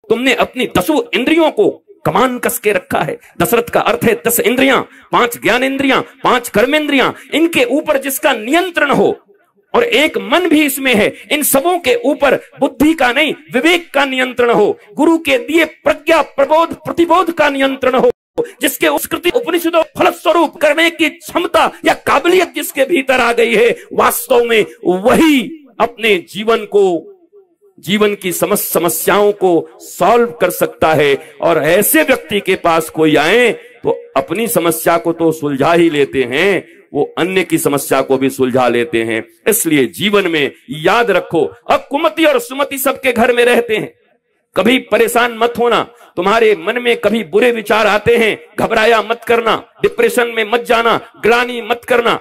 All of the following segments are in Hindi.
तुमने अपनी 10 इंद्रियों को कमान कस के रखा है। दशरथ का अर्थ है 10 इंद्रियां, 5 ज्ञान इंद्रियां, 5 कर्मेंद्रियां, इनके ऊपर जिसका नियंत्रण हो, और एक मन भी इसमें है। इन सबों के ऊपर बुद्धि का नहीं, विवेक का नियंत्रण हो। गुरु के दिए प्रज्ञा, प्रबोध, प्रतिबोध का नियंत्रण हो। जिसके उत्कृति उपनिषदों फलस्वरूप करने की क्षमता या काबिलियत जिसके भीतर आ गई है, वास्तव में वही अपने जीवन को, जीवन की समस्त समस्याओं को सॉल्व कर सकता है। और ऐसे व्यक्ति के पास कोई आए तो अपनी समस्या को तो सुलझा ही लेते हैं, वो अन्य की समस्या को भी सुलझा लेते हैं। इसलिए जीवन में याद रखो, अब कुमति और सुमति सबके घर में रहते हैं। कभी परेशान मत होना, तुम्हारे मन में कभी बुरे विचार आते हैं, घबराया मत करना, डिप्रेशन में मत जाना, ग्लानि मत करना।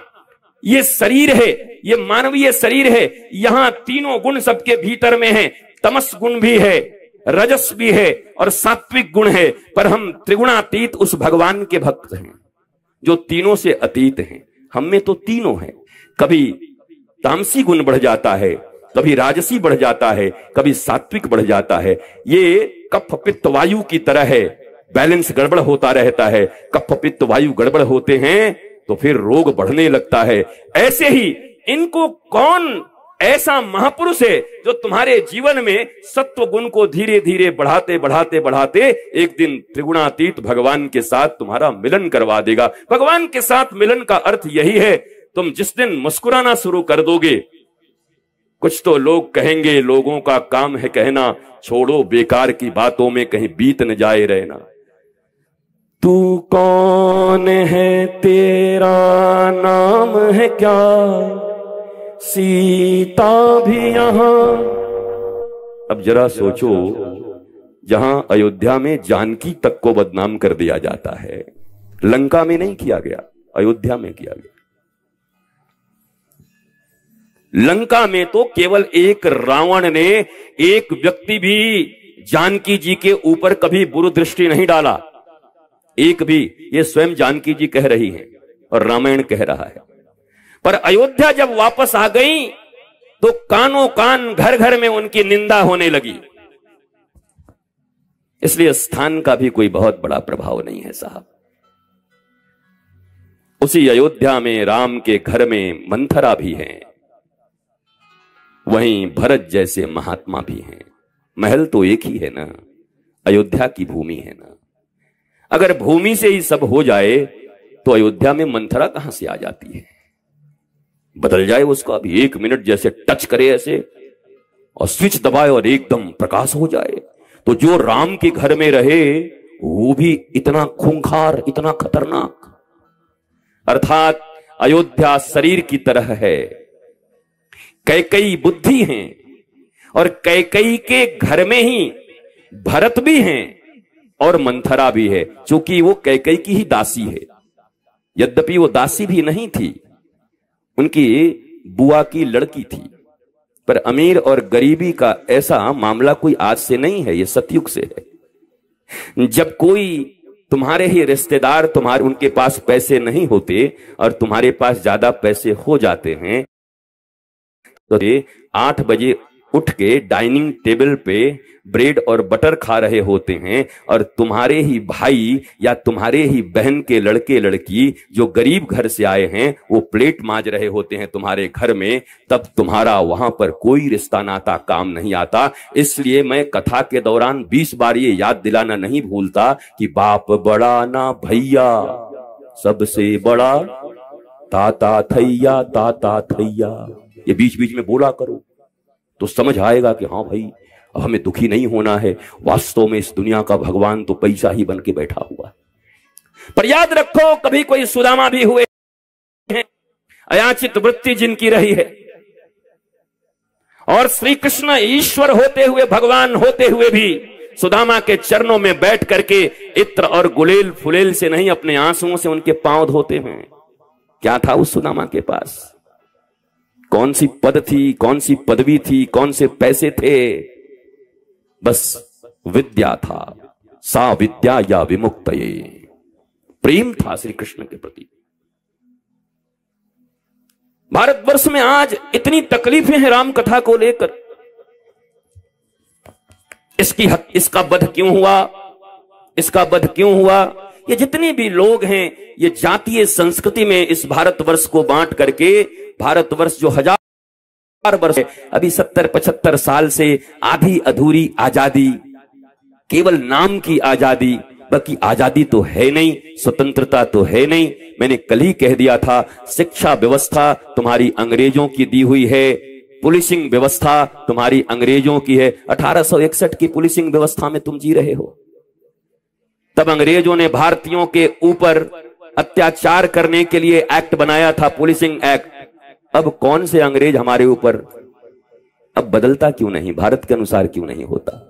ये शरीर है, ये मानवीय शरीर है, यहां तीनों गुण सबके भीतर में है। तमस गुण भी है, रजस भी है और सात्विक गुण है। पर हम त्रिगुणातीत उस भगवान के भक्त हैं जो तीनों से अतीत हैं। हम में तो तीनों हैं। कभी तामसी गुण बढ़ जाता है, कभी राजसी बढ़ जाता है, कभी सात्विक बढ़ जाता है। ये कफ पित्त वायु की तरह है, बैलेंस गड़बड़ होता रहता है। कफ पित्त वायु गड़बड़ होते हैं तो फिर रोग बढ़ने लगता है। ऐसे ही इनको कौन ऐसा महापुरुष है जो तुम्हारे जीवन में सत्व गुण को धीरे धीरे बढ़ाते बढ़ाते बढ़ाते एक दिन त्रिगुणातीत भगवान के साथ तुम्हारा मिलन करवा देगा। भगवान के साथ मिलन का अर्थ यही है, तुम जिस दिन मुस्कुराना शुरू कर दोगे, कुछ तो लोग कहेंगे, लोगों का काम है कहना, छोड़ो बेकार की बातों में कहीं बीत न जाए रहना। तू कौन है, तेरा नाम है क्या, सीता भी यहां। अब जरा सोचो, जहां अयोध्या में जानकी तक को बदनाम कर दिया जाता है, लंका में नहीं किया गया, अयोध्या में किया गया। लंका में तो केवल एक रावण ने एक व्यक्ति भी जानकी जी के ऊपर कभी बुरी दृष्टि नहीं डाला, एक भी। ये स्वयं जानकी जी कह रही हैं और रामायण कह रहा है। पर अयोध्या जब वापस आ गई तो कानों कान घर घर में उनकी निंदा होने लगी। इसलिए स्थान का भी कोई बहुत बड़ा प्रभाव नहीं है साहब। उसी अयोध्या में राम के घर में मंथरा भी है, वहीं भरत जैसे महात्मा भी हैं। महल तो एक ही है ना, अयोध्या की भूमि है ना। अगर भूमि से ही सब हो जाए तो अयोध्या में मंथरा कहां से आ जाती है। बदल जाए उसको, अभी 1 मिनट जैसे टच करे ऐसे और स्विच दबाए और एकदम प्रकाश हो जाए, तो जो राम के घर में रहे वो भी इतना खूंखार, इतना खतरनाक। अर्थात अयोध्या शरीर की तरह है, कैकई बुद्धि हैं, और कैकई के घर में ही भरत भी हैं और मंथरा भी है, क्योंकि वो कैकई की ही दासी है। यद्यपि वो दासी भी नहीं थी, उनकी बुआ की लड़की थी। पर अमीर और गरीबी का ऐसा मामला कोई आज से नहीं है, ये सतयुग से है। जब कोई तुम्हारे ही रिश्तेदार, तुम्हारे उनके पास पैसे नहीं होते और तुम्हारे पास ज्यादा पैसे हो जाते हैं, तो 8 बजे उठ के डाइनिंग टेबल पे ब्रेड और बटर खा रहे होते हैं, और तुम्हारे ही भाई या तुम्हारे ही बहन के लड़के लड़की जो गरीब घर से आए हैं वो प्लेट मांज रहे होते हैं तुम्हारे घर में, तब तुम्हारा वहां पर कोई रिश्ता नाता काम नहीं आता। इसलिए मैं कथा के दौरान 20 बार ये याद दिलाना नहीं भूलता कि बाप बड़ा ना भैया, सबसे बड़ा ताता थैया, ताता थैया। ये बीच बीच में बोला करो तो समझ आएगा कि हाँ भाई, अब हमें दुखी नहीं होना है। वास्तव में इस दुनिया का भगवान तो पैसा ही बन के बैठा हुआ है। पर याद रखो, कभी कोई सुदामा भी हुए हैं, अयाचित वृत्ति जिनकी रही है, और श्री कृष्ण ईश्वर होते हुए, भगवान होते हुए भी सुदामा के चरणों में बैठ करके इत्र और गुलेल फुलेल से नहीं, अपने आंसुओं से उनके पांव धोते हैं। क्या था उस सुदामा के पास? कौन सी पद थी, कौन सी पदवी थी, कौन से पैसे थे? बस विद्या था, सा विद्या या विमुक्तये। प्रेम था श्री कृष्ण के प्रति। भारतवर्ष में आज इतनी तकलीफें हैं राम कथा को लेकर, इसका वध क्यों हुआ, इसका वध क्यों हुआ। ये जितने भी लोग हैं ये जातीय संस्कृति में इस भारतवर्ष को बांट करके, भारतवर्ष जो हजार वर्ष, अभी 70-75 साल से आधी अधूरी आजादी, केवल नाम की आजादी, बाकी आजादी तो है नहीं, स्वतंत्रता तो है नहीं। मैंने कल ही कह दिया था, शिक्षा व्यवस्था तुम्हारी अंग्रेजों की दी हुई है, पुलिसिंग व्यवस्था तुम्हारी अंग्रेजों की है। 1861 की पुलिसिंग व्यवस्था में तुम जी रहे हो। तब अंग्रेजों ने भारतीयों के ऊपर अत्याचार करने के लिए एक्ट बनाया था, पुलिसिंग एक्ट। अब कौन से अंग्रेज हमारे ऊपर, अब बदलता क्यों नहीं, भारत के अनुसार क्यों नहीं होता।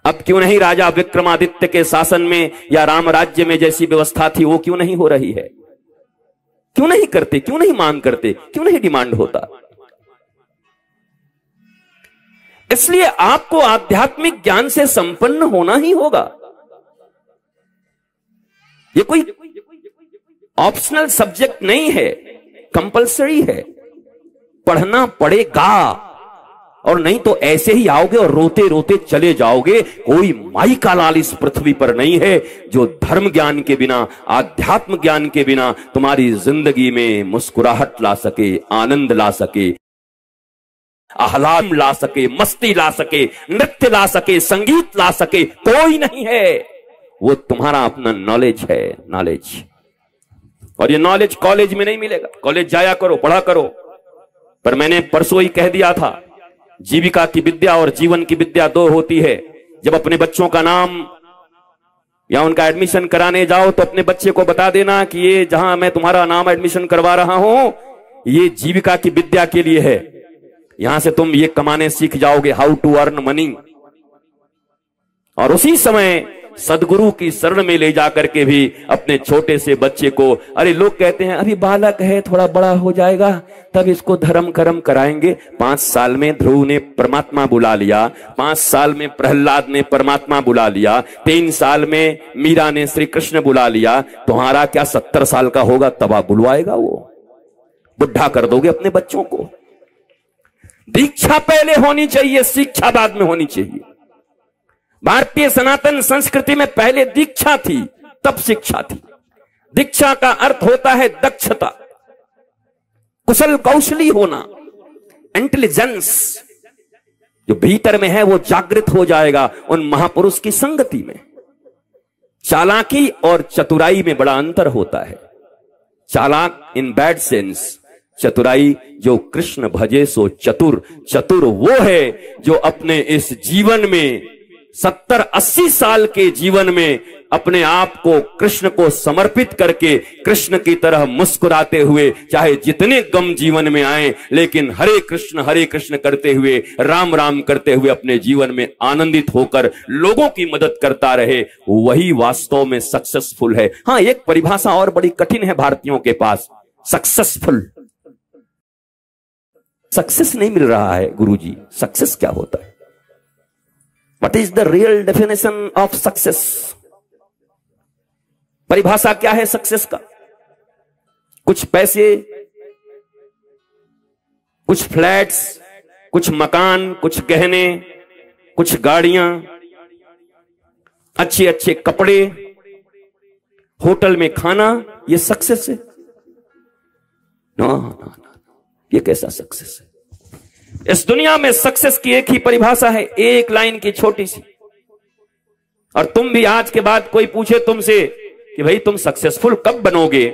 अब क्यों नहीं राजा विक्रमादित्य के शासन में या राम राज्य में जैसी व्यवस्था थी वो क्यों नहीं हो रही है, क्यों नहीं करते, क्यों नहीं मांग करते, क्यों नहीं डिमांड होता। इसलिए आपको आध्यात्मिक ज्ञान से संपन्न होना ही होगा। ये कोई ऑप्शनल सब्जेक्ट नहीं है, कंपलसरी है, पढ़ना पड़ेगा। और नहीं तो ऐसे ही आओगे और रोते रोते चले जाओगे। कोई माई का लाल इस पृथ्वी पर नहीं है जो धर्म ज्ञान के बिना, आध्यात्म ज्ञान के बिना तुम्हारी जिंदगी में मुस्कुराहट ला सके, आनंद ला सके, आह्लाद ला सके, मस्ती ला सके, नृत्य ला सके, संगीत ला सके। कोई नहीं है। वो तुम्हारा अपना नॉलेज है, नॉलेज। और ये नॉलेज कॉलेज में नहीं मिलेगा। कॉलेज जाया करो, पढ़ा करो, पर मैंने परसों ही कह दिया था, जीविका की विद्या और जीवन की विद्या दो होती है। जब अपने बच्चों का नाम या उनका एडमिशन कराने जाओ तो अपने बच्चे को बता देना कि ये जहां मैं तुम्हारा नाम एडमिशन करवा रहा हूं, ये जीविका की विद्या के लिए है। यहां से तुम ये कमाने सीख जाओगे, हाउ टू अर्न मनी। और उसी समय सदगुरु की शरण में ले जाकर के भी अपने छोटे से बच्चे को, अरे लोग कहते हैं अभी बालक है, थोड़ा बड़ा हो जाएगा तब इसको धर्म कर्म कराएंगे। 5 साल में ध्रुव ने परमात्मा बुला लिया, 5 साल में प्रहलाद ने परमात्मा बुला लिया, 3 साल में मीरा ने श्री कृष्ण बुला लिया। तुम्हारा क्या 70 साल का होगा तब आप बुलवाएगा? वो बुढ़ा कर दोगे अपने बच्चों को। दीक्षा पहले होनी चाहिए, शिक्षा बाद में होनी चाहिए। भारतीय सनातन संस्कृति में पहले दीक्षा थी तब शिक्षा थी। दीक्षा का अर्थ होता है दक्षता, कुशल कौशली होना, इंटेलिजेंस। जो भीतर में है वो जागृत हो जाएगा उन महापुरुष की संगति में। चालाकी और चतुराई में बड़ा अंतर होता है। चालाक इन बैड सेंस, चतुराई जो कृष्ण भजे सो चतुर। चतुर वो है जो अपने इस जीवन में 70-80 साल के जीवन में अपने आप को कृष्ण को समर्पित करके कृष्ण की तरह मुस्कुराते हुए, चाहे जितने गम जीवन में आए, लेकिन हरे कृष्ण करते हुए, राम राम करते हुए अपने जीवन में आनंदित होकर लोगों की मदद करता रहे, वही वास्तव में सक्सेसफुल है। हां, एक परिभाषा और बड़ी कठिन है भारतीयों के पास, सक्सेसफुल। सक्सेस नहीं मिल रहा है गुरुजी। सक्सेस क्या होता है? What is the real definition of success? परिभाषा क्या है सक्सेस का? कुछ पैसे, कुछ फ्लैट्स, कुछ मकान, कुछ गहने, कुछ गाड़ियां, अच्छे अच्छे कपड़े, होटल में खाना, ये सक्सेस है? नो, ये कैसा सक्सेस है? इस दुनिया में सक्सेस की एक ही परिभाषा है, एक लाइन की छोटी सी। और तुम भी आज के बाद कोई पूछे तुमसे कि भाई तुम सक्सेसफुल कब बनोगे,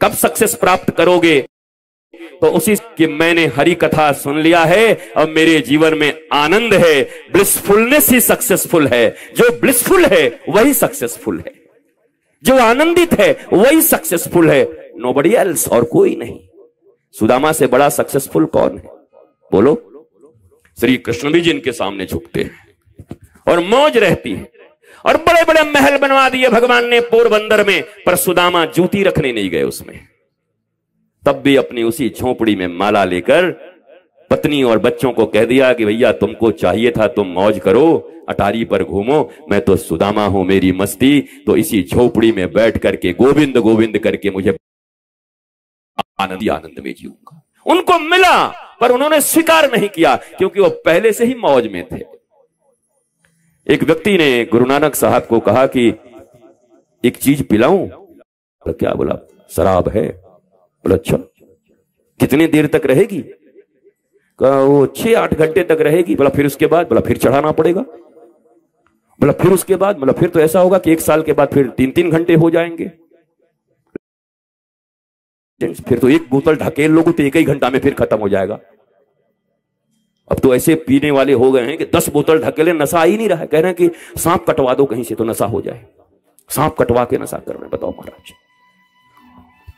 कब सक्सेस प्राप्त करोगे, तो उसी की मैंने हरि कथा सुन लिया है, अब मेरे जीवन में आनंद है। ब्लिसफुलनेस ही सक्सेसफुल है। जो ब्लिसफुल है वही सक्सेसफुल है, जो आनंदित है वही सक्सेसफुल है, नोबडी एल्स, और कोई नहीं। सुदामा से बड़ा सक्सेसफुल कौन है बोलो? श्री कृष्ण भी जिनके सामने झुकते हैं और मौज रहती है। और बड़े बड़े महल बनवा दिए भगवान ने पोरबंदर में, पर सुदामा जूती रखने नहीं गए उसमें। तब भी अपनी उसी झोपड़ी में माला लेकर पत्नी और बच्चों को कह दिया कि भैया तुमको चाहिए था तुम मौज करो, अटारी पर घूमो, मैं तो सुदामा हूं, मेरी मस्ती तो इसी झोपड़ी में बैठ करके गोविंद गोविंद करके मुझे आनंद में जीऊंगा। उनको मिला पर उन्होंने स्वीकार नहीं किया, क्योंकि वो पहले से ही मौज में थे। एक व्यक्ति ने गुरु नानक साहब को कहा कि एक चीज पिलाऊं? तो क्या? बोला शराब है। बोला अच्छा, कितनी देर तक रहेगी? कहा वो 6-8 घंटे तक रहेगी। बोला फिर उसके बाद? बोला फिर चढ़ाना पड़ेगा। बोला फिर उसके बाद? बोला फिर तो ऐसा होगा कि 1 साल के बाद फिर 3-3 घंटे हो जाएंगे। फिर तो एक बोतल ढकेल लोगे तो 1 ही घंटा में फिर खत्म हो जाएगा। अब तो ऐसे पीने वाले हो गए हैं कि 10 बोतल ढकेले, नशा ही नहीं रहा है। कह रहे हैं कि सांप कटवा दो कहीं से तो नशा हो जाए। सांप कटवा के नशा कर रहे हैं, बताओ महाराज।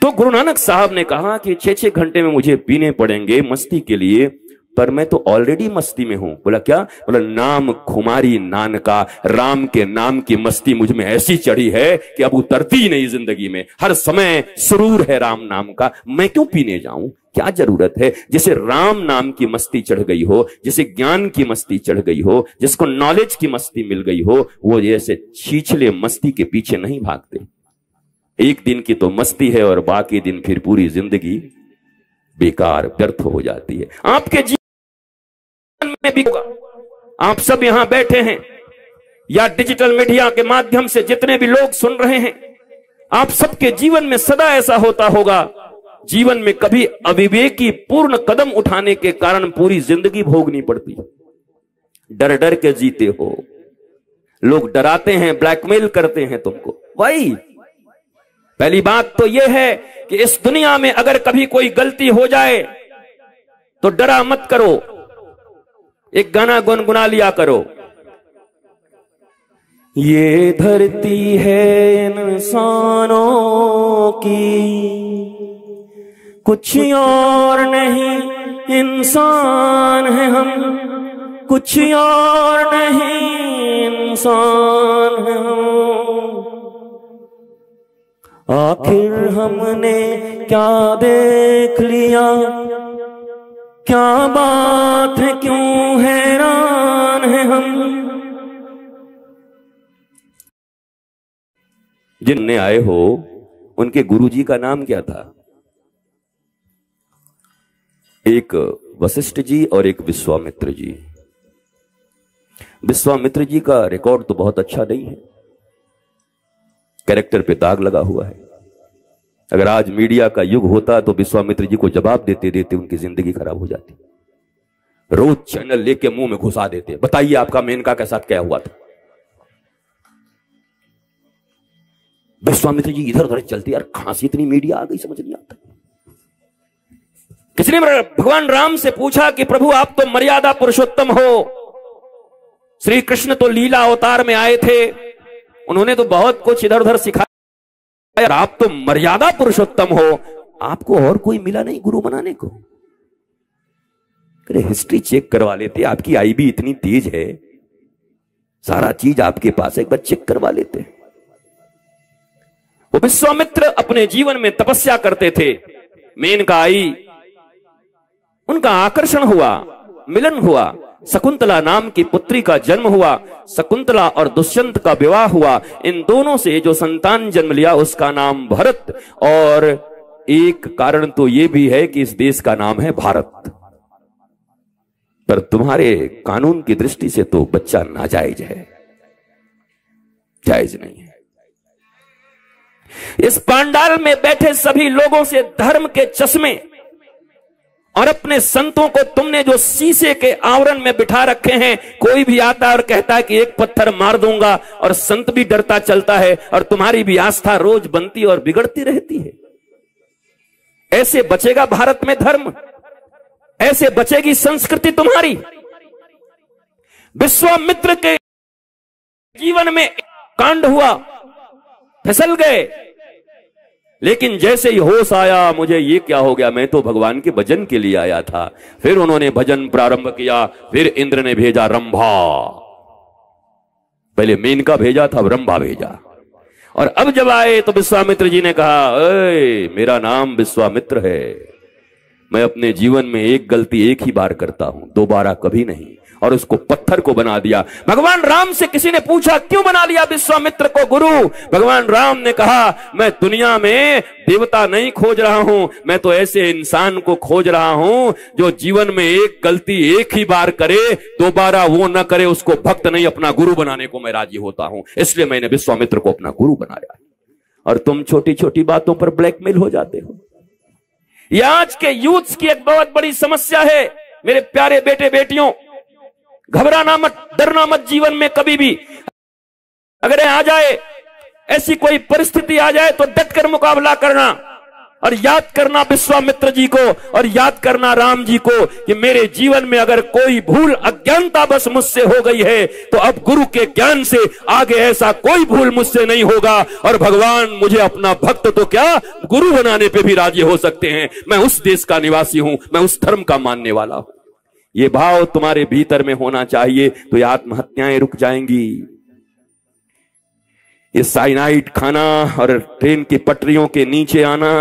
तो गुरु नानक साहब ने कहा कि 6-6 घंटे में मुझे पीने पड़ेंगे मस्ती के लिए, पर मैं तो ऑलरेडी मस्ती में हूं। बोला क्या? बोला नाम खुमारी नान का, राम के नाम की मस्ती मुझ में ऐसी चढ़ी है कि अब उतरती ही नहीं जिंदगी में। हर समय सुरूर है राम नाम का, मैं क्यों पीने जाऊं? क्या जरूरत है? जिसे राम नाम की मस्ती चढ़ गई हो, जिसे ज्ञान की मस्ती चढ़ गई हो, जिसको नॉलेज की मस्ती मिल गई हो, वो जैसे छीछले मस्ती के पीछे नहीं भागते। एक दिन की तो मस्ती है और बाकी दिन फिर पूरी जिंदगी बेकार व्यर्थ हो जाती है। आपके जीवन में भी होगा। आप सब यहां बैठे हैं या डिजिटल मीडिया के माध्यम से जितने भी लोग सुन रहे हैं, आप सबके जीवन में सदा ऐसा होता होगा, जीवन में कभी अविवेकी पूर्ण कदम उठाने के कारण पूरी जिंदगी भोगनी पड़ती। डर डर के जीते हो, लोग डराते हैं, ब्लैकमेल करते हैं तुमको। वही पहली बात तो यह है कि इस दुनिया में अगर कभी कोई गलती हो जाए तो डरा मत करो, एक गाना गुनगुना लिया करो। ये धरती है इंसानों की, कुछ और नहीं इंसान है हम, कुछ और नहीं इंसान है हम। आखिर हमने क्या देख लिया, क्या बात है, क्यों हैरान है हम। जिनने आए हो उनके गुरुजी का नाम क्या था? एक वशिष्ठ जी और एक विश्वामित्र जी। विश्वामित्र जी का रिकॉर्ड तो बहुत अच्छा नहीं है, कैरेक्टर पे दाग लगा हुआ है। अगर आज मीडिया का युग होता तो विश्वामित्र जी को जवाब देते देते उनकी जिंदगी खराब हो जाती। रोज चैनल लेके मुंह में घुसा देते, बताइए आपका मेनका के साथ क्या हुआ था। विश्वामित्र जी इधर उधर चलते, यार कहां से इतनी मीडिया आ गई समझ नहीं आता। किसी ने भगवान राम से पूछा कि प्रभु आप तो मर्यादा पुरुषोत्तम हो, श्री कृष्ण तो लीला अवतार में आए थे, उन्होंने तो बहुत कुछ इधर उधर सिखाया, आप तो मर्यादा पुरुषोत्तम हो, आपको और कोई मिला नहीं गुरु बनाने को? अरे हिस्ट्री चेक करवा लेते, आपकी आईबी इतनी तेज है, सारा चीज आपके पास है, एक बार चेक करवा लेते। वो विश्वामित्र अपने जीवन में तपस्या करते थे, मेनका आई, उनका आकर्षण हुआ, मिलन हुआ, शकुंतला नाम की पुत्री का जन्म हुआ, शकुंतला और दुष्यंत का विवाह हुआ। इन दोनों से जो संतान जन्म लिया उसका नाम भरत, और एक कारण तो यह भी है कि इस देश का नाम है भारत। पर तुम्हारे कानून की दृष्टि से तो बच्चा नाजायज है, जायज नहीं है। इस पांडाल में बैठे सभी लोगों से धर्म के चश्मे और अपने संतों को तुमने जो शीशे के आवरण में बिठा रखे हैं, कोई भी आता और कहता है कि एक पत्थर मार दूंगा, और संत भी डरता चलता है, और तुम्हारी भी आस्था रोज बनती और बिगड़ती रहती है। ऐसे बचेगा भारत में धर्म, ऐसे बचेगी संस्कृति तुम्हारी। विश्वामित्र के जीवन में कांड हुआ, फिसल गए, लेकिन जैसे ही होश आया, मुझे ये क्या हो गया, मैं तो भगवान के भजन के लिए आया था। फिर उन्होंने भजन प्रारंभ किया, फिर इंद्र ने भेजा रंभा, पहले मेनका भेजा था, अब रंभा भेजा, और अब जब आए तो विश्वामित्र जी ने कहा, मेरा नाम विश्वामित्र है, मैं अपने जीवन में एक गलती एक ही बार करता हूं, दोबारा कभी नहीं, और उसको पत्थर को बना दिया। भगवान राम से किसी ने पूछा क्यों बना लिया विश्वामित्र को गुरु? भगवान राम ने कहा मैं दुनिया में देवता नहीं खोज रहा हूं, मैं तो ऐसे इंसान को खोज रहा हूं जो जीवन में एक गलती एक ही बार करे, दोबारा वो न करे, उसको भक्त नहीं अपना गुरु बनाने को मैं राजी होता हूं, इसलिए मैंने विश्वामित्र को अपना गुरु बनाया। और तुम छोटी छोटी बातों पर ब्लैकमेल हो जाते हो। ये आज के यूथ की एक बहुत बड़ी समस्या है। मेरे प्यारे बेटे बेटियों, घबराना मत, डरना मत। जीवन में कभी भी अगर आ जाए, ऐसी कोई परिस्थिति आ जाए, तो डट कर मुकाबला करना और याद करना विश्वामित्र जी को और याद करना राम जी को कि मेरे जीवन में अगर कोई भूल अज्ञानता बस मुझसे हो गई है तो अब गुरु के ज्ञान से आगे ऐसा कोई भूल मुझसे नहीं होगा, और भगवान मुझे अपना भक्त तो क्या गुरु बनाने पे भी राजी हो सकते हैं। मैं उस देश का निवासी हूं, मैं उस धर्म का मानने वाला हूं। ये भाव तुम्हारे भीतर में होना चाहिए, तो ये आत्महत्याएं रुक जाएंगी। ये साइनाइड खाना और ट्रेन की पटरियों के नीचे आना,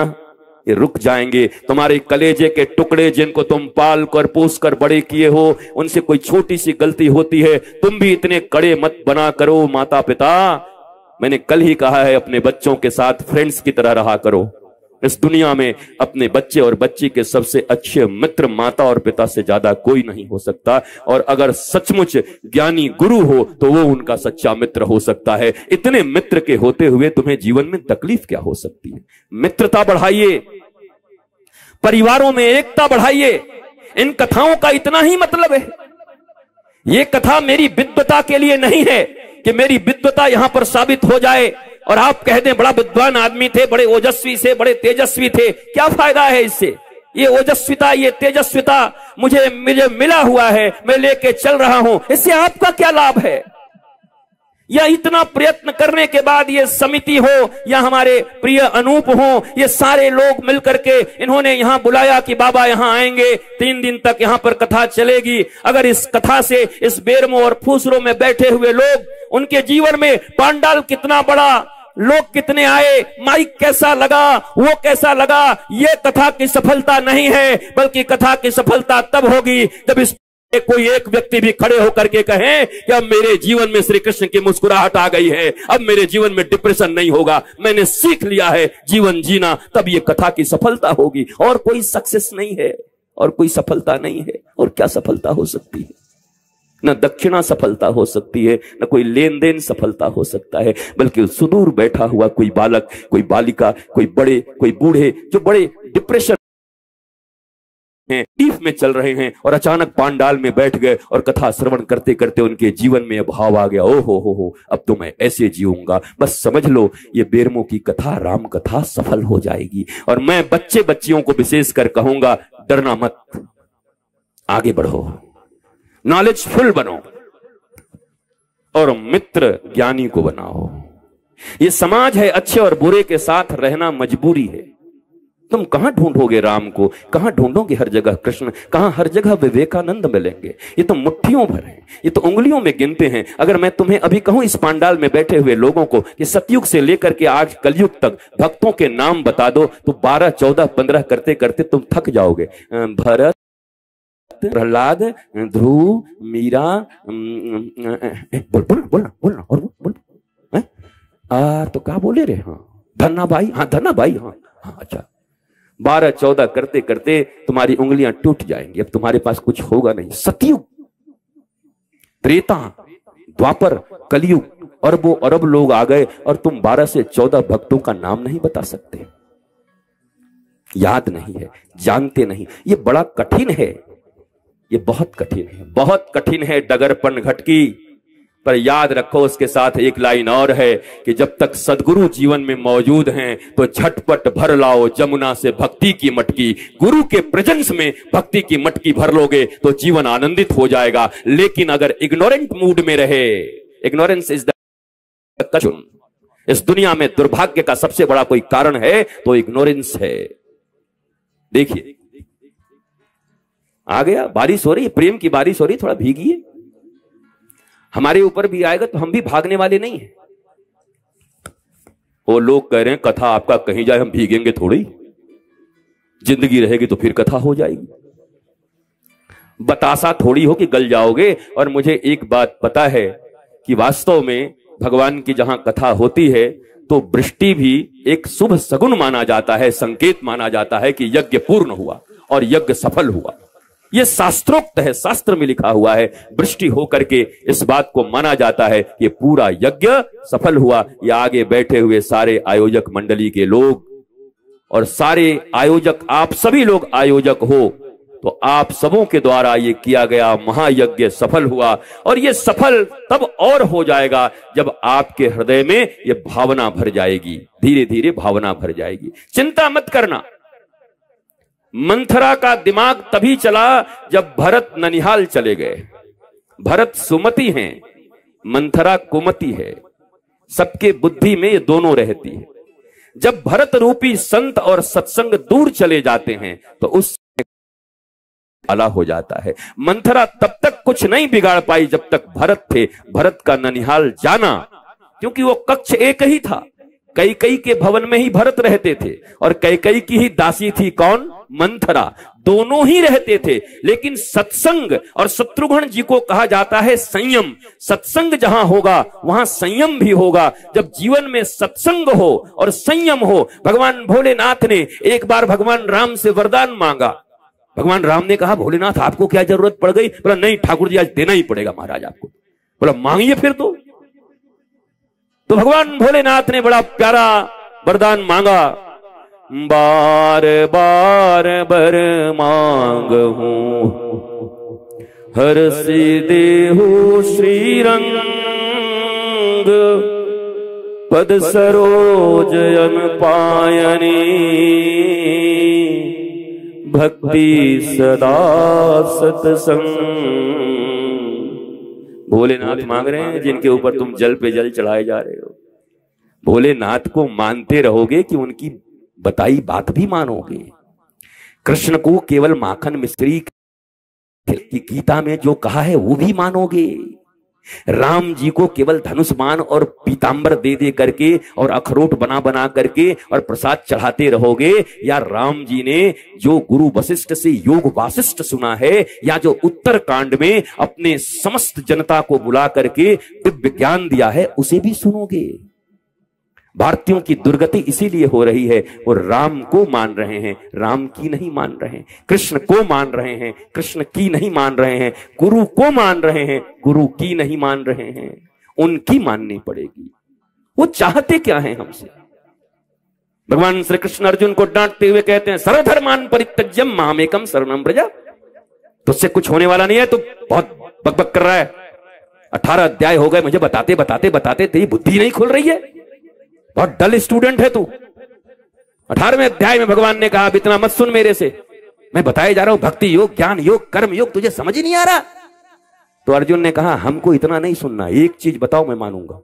ये रुक जाएंगे। तुम्हारे कलेजे के टुकड़े जिनको तुम पाल कर पोस कर बड़े किए हो, उनसे कोई छोटी सी गलती होती है, तुम भी इतने कड़े मत बना करो। माता पिता, मैंने कल ही कहा है, अपने बच्चों के साथ फ्रेंड्स की तरह रहा करो। इस दुनिया में अपने बच्चे और बच्ची के सबसे अच्छे मित्र माता और पिता से ज्यादा कोई नहीं हो सकता, और अगर सचमुच ज्ञानी गुरु हो तो वो उनका सच्चा मित्र हो सकता है। इतने मित्र के होते हुए तुम्हें जीवन में तकलीफ क्या हो सकती है? मित्रता बढ़ाइए, परिवारों में एकता बढ़ाइए। इन कथाओं का इतना ही मतलब है। ये कथा मेरी विद्वता के लिए नहीं है कि मेरी विद्वता यहां पर साबित हो जाए और आप कह दें बड़ा विद्वान आदमी थे, बड़े ओजस्वी से, बड़े तेजस्वी थे। क्या फायदा है इससे? ये ओजस्विता, ये तेजस्विता मुझे मिला हुआ है, मैं लेके चल रहा हूं, इससे आपका क्या लाभ है? या इतना प्रयत्न करने के बाद ये समिति हो या हमारे प्रिय अनूप हो, ये सारे लोग मिलकर के इन्होंने यहां बुलाया कि बाबा यहां आएंगे, 3 दिन तक यहां पर कथा चलेगी। अगर इस कथा से इस बेरमो और फूसरों में बैठे हुए लोग, उनके जीवन में पांडाल कितना बड़ा, लोग कितने आए, माइक कैसा लगा, वो कैसा लगा, ये कथा की सफलता नहीं है, बल्कि कथा की सफलता तब होगी जब इस कोई एक व्यक्ति भी खड़े होकर के कहे कि अब मेरे जीवन में श्री कृष्ण की मुस्कुराहट आ गई है, अब मेरे जीवन में डिप्रेशन नहीं होगा, मैंने सीख लिया है जीवन जीना, तब ये कथा की सफलता होगी। और कोई सक्सेस नहीं है, और कोई सफलता नहीं है। और क्या सफलता हो सकती है? न दक्षिणा सफलता हो सकती है, न कोई लेन देन सफलता हो सकता है, बल्कि सुदूर बैठा हुआ कोई बालक, कोई बालिका, कोई बड़े, कोई बूढ़े, जो बड़े डिप्रेशन टीफ में चल रहे हैं और अचानक पांडाल में बैठ गए और कथा श्रवण करते करते उनके जीवन में भाव आ गया, ओ हो, अब तो मैं ऐसे जीऊंगा। बस समझ लो, ये बेरमो की कथा, राम कथा सफल हो जाएगी। और मैं बच्चे बच्चियों को विशेषकर कहूंगा, डरना मत, आगे बढ़ो, नॉलेजफुल बनो और मित्र ज्ञानी को बनाओ। ये समाज है, अच्छे और बुरे के साथ रहना मजबूरी है। तुम कहां ढूंढोगे राम को, कहां ढूंढोगे हर जगह कृष्ण, कहां हर जगह विवेकानंद मिलेंगे? ये तो मुट्ठियों भर हैं, ये तो उंगलियों में गिनते हैं। अगर मैं तुम्हें अभी कहूं इस पांडाल में बैठे हुए लोगों को कि सतयुग से लेकर के आज कलयुग तक भक्तों के नाम बता दो, तो 12, 14, 15 करते करते तुम थक जाओगे। भरत, प्रहलाद, ध्रुव, मीरा, बोलना और बोल। तो क्या बोले रे? हाँ धन्ना भाई, हाँ धन्ना भाई, हाँ अच्छा। 12, 14 करते करते तुम्हारी उंगलियां टूट जाएंगी, अब तुम्हारे पास कुछ होगा नहीं। सतयुग, त्रेता, द्वापर, कलयुग, अरबों अरब लोग आ गए और तुम 12 से 14 भक्तों का नाम नहीं बता सकते, याद नहीं है, जानते नहीं। ये बड़ा कठिन है, ये बहुत कठिन है, बहुत कठिन है डगरपन घटकी। पर याद रखो, उसके साथ एक लाइन और है कि जब तक सदगुरु जीवन में मौजूद हैं तो झटपट भर लाओ जमुना से भक्ति की मटकी। गुरु के प्रेजेंस में भक्ति की मटकी भर लोगे तो जीवन आनंदित हो जाएगा। लेकिन अगर इग्नोरेंट मूड में रहे, इग्नोरेंस इज द कचुन, इस दुनिया में दुर्भाग्य का सबसे बड़ा कोई कारण है तो इग्नोरेंस है। देखिए आ गया, बारिश हो रही है, प्रेम की बारिश हो रही, थोड़ा भीगिए। हमारे ऊपर भी आएगा तो हम भी भागने वाले नहीं हैं। वो लोग कह रहे हैं कथा आपका कहीं जाए, हम भीगेंगे थोड़ी। जिंदगी रहेगी तो फिर कथा हो जाएगी। बतासा थोड़ी हो कि गल जाओगे। और मुझे एक बात पता है कि वास्तव में भगवान की जहां कथा होती है तो वृष्टि भी एक शुभ सगुन माना जाता है, संकेत माना जाता है कि यज्ञ पूर्ण हुआ और यज्ञ सफल हुआ। यह शास्त्रोक्त है, शास्त्र में लिखा हुआ है। वृष्टि होकर के इस बात को माना जाता है कि पूरा यज्ञ सफल हुआ। ये आगे बैठे हुए सारे आयोजक मंडली के लोग और सारे आयोजक, आप सभी लोग आयोजक हो, तो आप सबों के द्वारा ये किया गया महायज्ञ सफल हुआ। और ये सफल तब और हो जाएगा जब आपके हृदय में ये भावना भर जाएगी, धीरे धीरे भावना भर जाएगी। चिंता मत करना। मंथरा का दिमाग तभी चला जब भरत ननिहाल चले गए। भरत सुमति हैं, मंथरा कुमति है। सबके बुद्धि में ये दोनों रहती है। जब भरत रूपी संत और सत्संग दूर चले जाते हैं तो उस आला हो जाता है। मंथरा तब तक कुछ नहीं बिगाड़ पाई जब तक भरत थे। भरत का ननिहाल जाना, क्योंकि वो कक्ष एक ही था। कैकेयी के भवन में ही भरत रहते थे और कैकेयी की ही दासी थी कौन? मंथरा। दोनों ही रहते थे। लेकिन सत्संग, और शत्रुघ्न जी को कहा जाता है संयम। सत्संग जहां होगा वहां संयम भी होगा। जब जीवन में सत्संग हो और संयम हो। भगवान भोलेनाथ ने एक बार भगवान राम से वरदान मांगा। भगवान राम ने कहा भोलेनाथ आपको क्या जरूरत पड़ गई? बोला नहीं ठाकुर जी आज देना ही पड़ेगा महाराज आपको। बोला मांगिए फिर तो भगवान भोलेनाथ ने बड़ा प्यारा वरदान मांगा। बार बार बर मांग हूं हर से देहु श्री रंग पद सरोजन पायनी भक्ति सदा सत्संग। भोलेनाथ मांग रहे हैं जिनके ऊपर तुम जल पे जल चढ़ाए जा रहे हो। भोलेनाथ को मानते रहोगे कि उनकी बताई बात भी मानोगे। कृष्ण को केवल माखन मिश्री की गीता में जो कहा है वो भी मानोगे। राम जी को केवल धनुष बाण और पीतांबर दे दे करके और अखरोट बना बना करके और प्रसाद चढ़ाते रहोगे, या राम जी ने जो गुरु वशिष्ठ से योग वासिष्ठ सुना है, या जो उत्तर कांड में अपने समस्त जनता को बुला करके दिव्य ज्ञान दिया है उसे भी सुनोगे। भारतीयों की दुर्गति इसीलिए हो रही है, वो राम को मान रहे हैं, राम की नहीं मान रहे हैं। कृष्ण को मान रहे हैं, कृष्ण की नहीं मान रहे हैं। गुरु को मान रहे हैं, गुरु की नहीं मान रहे हैं। उनकी माननी पड़ेगी। वो चाहते क्या हैं हमसे? भगवान श्री कृष्ण अर्जुन को डांटते हुए कहते हैं सर्वधर्मान परित्यज्यम मामेकम शरणम व्रज। तुझसे कुछ होने वाला नहीं है, तू बहुत बकबक कर रहा है। 18 अध्याय हो गए मुझे बताते बताते बताते, तेरी बुद्धि नहीं खुल रही है। बहुत डल स्टूडेंट है तू। 18वें अध्याय में भगवान ने कहा इतना मत सुन मेरे से, मैं बताए जा रहा हूं भक्ति योग, ज्ञान योग, कर्म योग, तुझे समझ ही नहीं आ रहा। तो अर्जुन ने कहा हमको इतना नहीं सुनना, एक चीज बताओ मैं मानूंगा।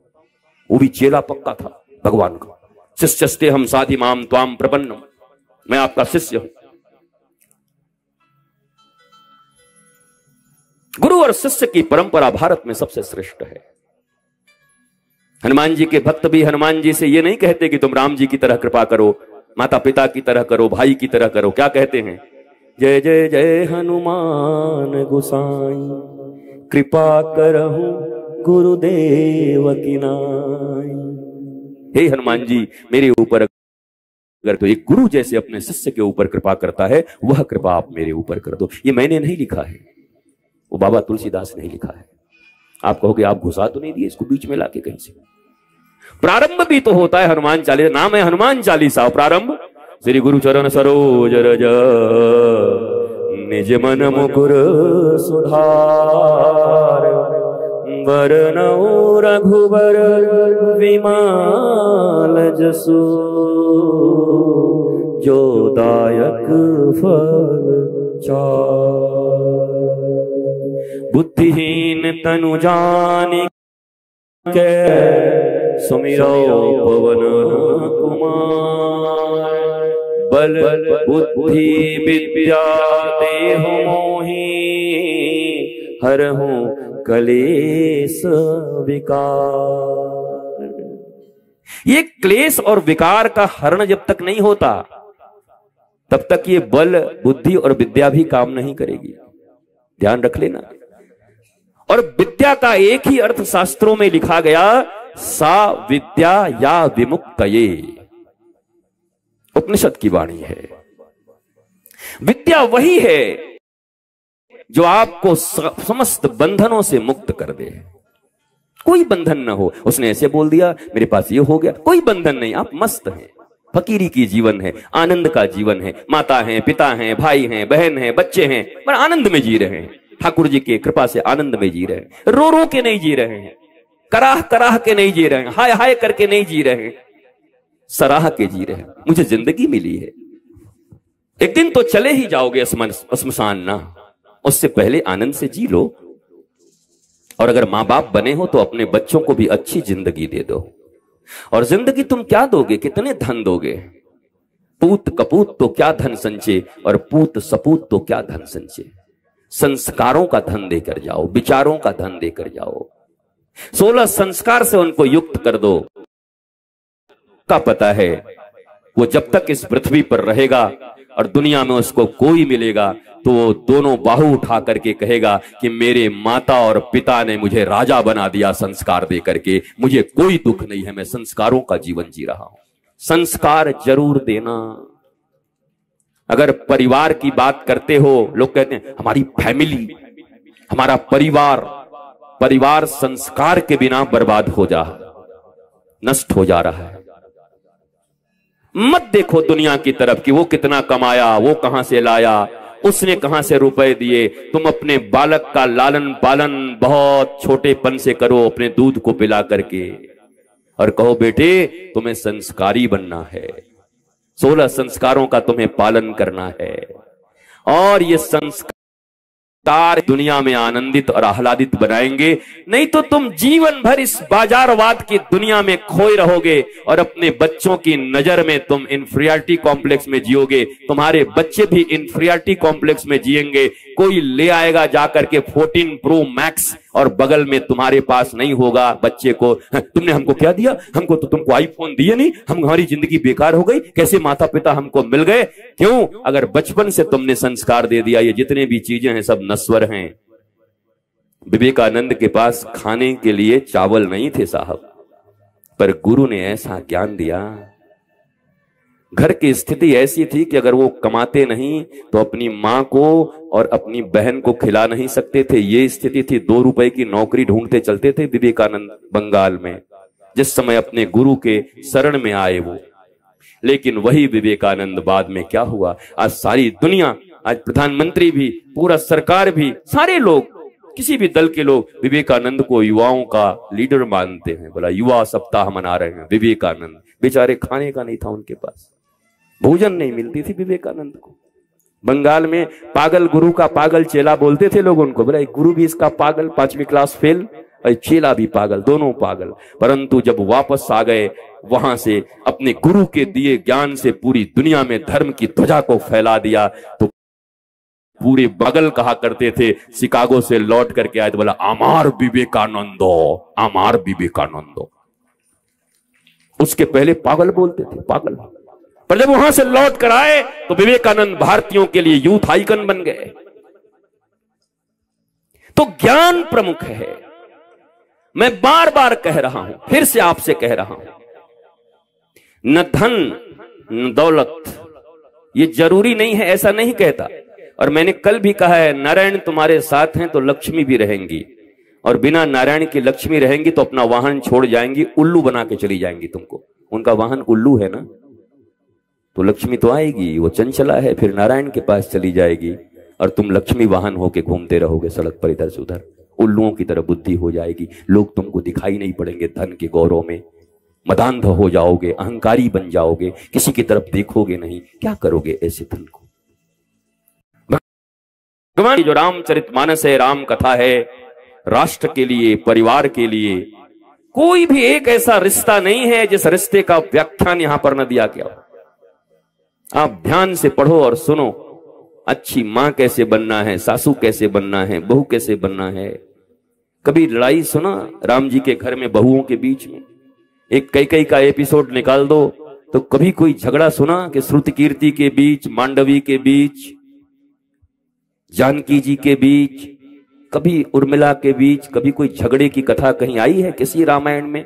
वो भी चेला पक्का था भगवान का। शिष्यस्ते हम साधि माम त्वाम प्रपन्नम, मैं आपका शिष्य हूं। गुरु और शिष्य की परंपरा भारत में सबसे श्रेष्ठ है। हनुमान जी के भक्त भी हनुमान जी से ये नहीं कहते कि तुम राम जी की तरह कृपा करो, माता पिता की तरह करो, भाई की तरह करो। क्या कहते हैं? जय जय जय हनुमान गोसाई कृपा करहु गुरुदेव की नाई। हे हनुमान जी मेरे ऊपर अगर तो एक गुरु जैसे अपने शिष्य के ऊपर कृपा करता है, वह कृपा आप मेरे ऊपर कर दो। ये मैंने नहीं लिखा है, वो बाबा तुलसीदास ने लिखा है। आप कहोगे आप घुसा तो नहीं दिए इसको बीच में लाके कहीं से? प्रारंभ भी तो होता है हनुमान चालीसा, नाम है हनुमान चालीसा। प्रारंभ श्री गुरु चरण सरोज रज निज मन मुकुर सुधार वरनौ रघुबर विमल जसु जो दायक फल चार। बुद्धिहीन तनु जानि कै सुमिरो पवन कुमार। बल बुद्धि विद्या देहु मोहि हरहु क्लेश विकार। ये क्लेश और विकार का हरण जब तक नहीं होता तब तक ये बल, बुद्धि और विद्या भी काम नहीं करेगी। ध्यान रख लेना। और विद्या का एक ही अर्थ शास्त्रों में लिखा गया, सा विद्या या विमुक्तये, उपनिषद की वाणी है। विद्या वही है जो आपको समस्त बंधनों से मुक्त कर दे। कोई बंधन ना हो। उसने ऐसे बोल दिया मेरे पास ये हो गया, कोई बंधन नहीं, आप मस्त हैं। फकीरी की जीवन है, आनंद का जीवन है। माता हैं, पिता हैं, भाई हैं, बहन हैं, बच्चे हैं, पर आनंद में जी रहे हैं। ठाकुर जी की कृपा से आनंद में जी रहे हैं। रो रो के नहीं जी रहे हैं, कराह कराह के नहीं जी रहे हैं, हाय हाय करके नहीं जी रहे हैं, सराह के जी रहे हैं। मुझे जिंदगी मिली है। एक दिन तो चले ही जाओगे श्मशान ना, उससे पहले आनंद से जी लो। और अगर मां बाप बने हो तो अपने बच्चों को भी अच्छी जिंदगी दे दो। और जिंदगी तुम क्या दोगे, कितने धन दोगे? पूत कपूत तो क्या धन संचय, और पूत सपूत तो क्या धन संचय। संस्कारों का धन देकर जाओ, विचारों का धन देकर जाओ। 16 संस्कार से उनको युक्त कर दो। का पता है वो जब तक इस पृथ्वी पर रहेगा और दुनिया में उसको कोई मिलेगा तो वो दोनों बाहु उठा करके कहेगा कि मेरे माता और पिता ने मुझे राजा बना दिया संस्कार दे करके, मुझे कोई दुख नहीं है, मैं संस्कारों का जीवन जी रहा हूं। संस्कार जरूर देना। अगर परिवार की बात करते हो, लोग कहते हैं हमारी फैमिली, हमारा परिवार, परिवार संस्कार के बिना बर्बाद हो जा, नष्ट हो जा रहा है। मत देखो दुनिया की तरफ कि वो कितना कमाया, वो कहां से लाया, उसने कहां से रुपए दिए। तुम अपने बालक का लालन पालन बहुत छोटेपन से करो, अपने दूध को पिला करके, और कहो बेटे तुम्हें संस्कारी बनना है। 16 संस्कारों का तुम्हें पालन करना है। और ये संस्कार दुनिया में आनंदित और आह्लादित बनाएंगे। नहीं तो तुम जीवन भर इस बाजारवाद की दुनिया में खोए रहोगे और अपने बच्चों की नजर में तुम इंफीरियरिटी कॉम्प्लेक्स में जियोगे। तुम्हारे बच्चे भी इंफीरियरिटी कॉम्प्लेक्स में जिएंगे। कोई ले आएगा जाकर के 14 प्रो मैक्स और बगल में तुम्हारे पास नहीं होगा बच्चे को, तुमने हमको क्या दिया, हमको तो तुमको आईफोन दिए नहीं, हमारी जिंदगी बेकार हो गई, कैसे माता पिता हमको मिल गए। क्यों? अगर बचपन से तुमने संस्कार दे दिया ये जितने भी चीजें हैं सब नश्वर हैं। विवेकानंद के पास खाने के लिए चावल नहीं थे साहब, पर गुरु ने ऐसा ज्ञान दिया। घर की स्थिति ऐसी थी कि अगर वो कमाते नहीं तो अपनी मां को और अपनी बहन को खिला नहीं सकते थे। ये स्थिति थी। 2 रुपए की नौकरी ढूंढते चलते थे विवेकानंद बंगाल में, जिस समय अपने गुरु के शरण में आए वो। लेकिन वही विवेकानंद बाद में क्या हुआ, आज सारी दुनिया, आज प्रधानमंत्री भी, पूरा सरकार भी, सारे लोग, किसी भी दल के लोग विवेकानंद को युवाओं का लीडर मानते हैं। बोला युवा सप्ताह मना रहे हैं विवेकानंद। बेचारे खाने का नहीं था उनके पास, भोजन नहीं मिलती थी विवेकानंद को। बंगाल में पागल गुरु का पागल चेला बोलते थे लोग उनको। बोला गुरु भी इसका पागल, 5वीं क्लास फेल, और चेला भी पागल, दोनों पागल। परंतु जब वापस आ गए वहां से, अपने गुरु के दिए ज्ञान से पूरी दुनिया में धर्म की ध्वजा को फैला दिया, तो पूरे बगल कहा करते थे। शिकागो से लौट करके आए तो बोला आमार विवेकानंदो, आमार विवेकानंदो। उसके पहले पागल बोलते थे, पागल। पर जब वहां से लौट कर आए तो विवेकानंद भारतीयों के लिए यूथ आइकन बन गए। तो ज्ञान प्रमुख है। मैं बार बार कह रहा हूं, फिर से आपसे कह रहा हूं, न धन न दौलत ये जरूरी नहीं है, ऐसा नहीं कहता। और मैंने कल भी कहा है, नारायण तुम्हारे साथ हैं तो लक्ष्मी भी रहेंगी, और बिना नारायण की लक्ष्मी रहेंगी तो अपना वाहन छोड़ जाएंगी, उल्लू बना के चली जाएंगी तुमको। उनका वाहन उल्लू है ना, तो लक्ष्मी तो आएगी, वो चंचला है, फिर नारायण के पास चली जाएगी और तुम लक्ष्मी वाहन होके घूमते रहोगे सड़क पर इधर से उधर। उल्लुओं की तरह बुद्धि हो जाएगी, लोग तुमको दिखाई नहीं पड़ेंगे धन के गौरव में, मदांध हो जाओगे, अहंकारी बन जाओगे, किसी की तरफ देखोगे नहीं। क्या करोगे ऐसे धन को? भगवान की जो रामचरितमानस है, राम कथा है, राष्ट्र के लिए, परिवार के लिए कोई भी एक ऐसा रिश्ता नहीं है जिस रिश्ते का व्याख्यान यहां पर न दिया गया। आप ध्यान से पढ़ो और सुनो। अच्छी मां कैसे बनना है, सासू कैसे बनना है, बहू कैसे बनना है। कभी लड़ाई सुना राम जी के घर में बहुओं के बीच में? एक कैकेयी का एपिसोड निकाल दो, तो कभी कोई झगड़ा सुना कि श्रुति कीर्ति के बीच, मांडवी के बीच, जानकी जी के बीच, कभी उर्मिला के बीच, कभी कोई झगड़े की कथा कहीं आई है किसी रामायण में?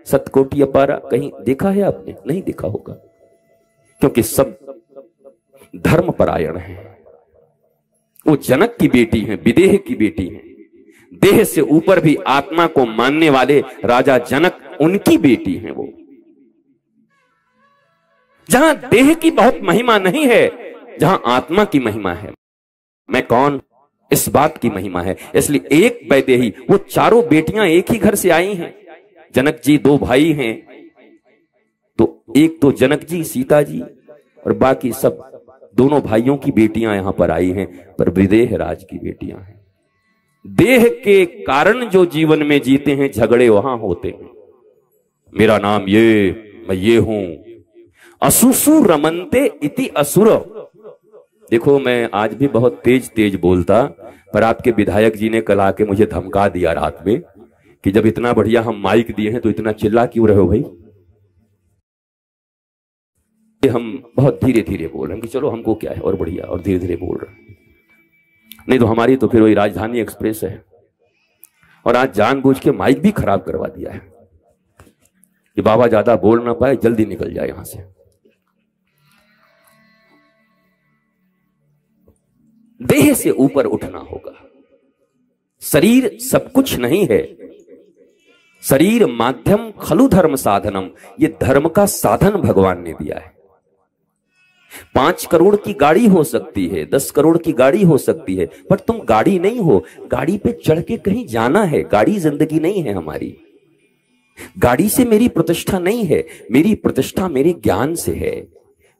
सतकोटि अपारा कहीं देखा है आपने? नहीं देखा होगा, क्योंकि सब धर्म परायण है। वो जनक की बेटी है, विदेह की बेटी है, देह से ऊपर भी आत्मा को मानने वाले राजा जनक, उनकी बेटी है वो। जहां देह की बहुत महिमा नहीं है, जहां आत्मा की महिमा है। मैं कौन, इस बात की महिमा है। इसलिए एक वैदेही, वो चारों बेटियां एक ही घर से आई हैं। जनक जी 2 भाई हैं, तो एक तो जनक जी, सीता जी, और बाकी सब दोनों भाइयों की बेटियां यहां पर आई हैं, पर विदेह राज की बेटियां हैं। देह के कारण जो जीवन में जीते हैं, झगड़े वहां होते हैं। मेरा नाम ये, मैं ये हूं। असुसु रमनते इति असुर। देखो, मैं आज भी बहुत तेज तेज बोलता, पर आपके विधायक जी ने कल आके मुझे धमका दिया रात में कि जब इतना बढ़िया हम माइक दिए हैं तो इतना चिल्ला क्यों रहे हो भाई। हम बहुत धीरे धीरे बोल रहे हैं कि चलो हमको क्या है, और बढ़िया, और धीरे धीरे बोल रहे हैं। नहीं तो हमारी तो फिर वही राजधानी एक्सप्रेस है। और आज जानबूझ के माइक भी खराब करवा दिया है कि बाबा ज्यादा बोल ना पाए, जल्दी निकल जाए यहां से। देह से ऊपर उठना होगा। शरीर सब कुछ नहीं है। शरीर माध्यम खलु धर्म साधनम, ये धर्म का साधन भगवान ने दिया है। 5 करोड़ की गाड़ी हो सकती है, 10 करोड़ की गाड़ी हो सकती है, पर तुम गाड़ी नहीं हो। गाड़ी पे चढ़ के कहीं जाना है। गाड़ी जिंदगी नहीं है हमारी। गाड़ी से मेरी प्रतिष्ठा नहीं है। मेरी प्रतिष्ठा मेरे ज्ञान से है,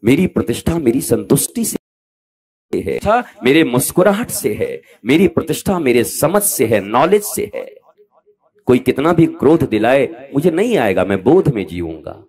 मेरी प्रतिष्ठा मेरी संतुष्टि से है, मेरे मुस्कुराहट से है, मेरी प्रतिष्ठा मेरे समझ से है, नॉलेज से है। कोई कितना भी क्रोध दिलाए, मुझे नहीं आएगा, मैं बोध में जीऊंगा।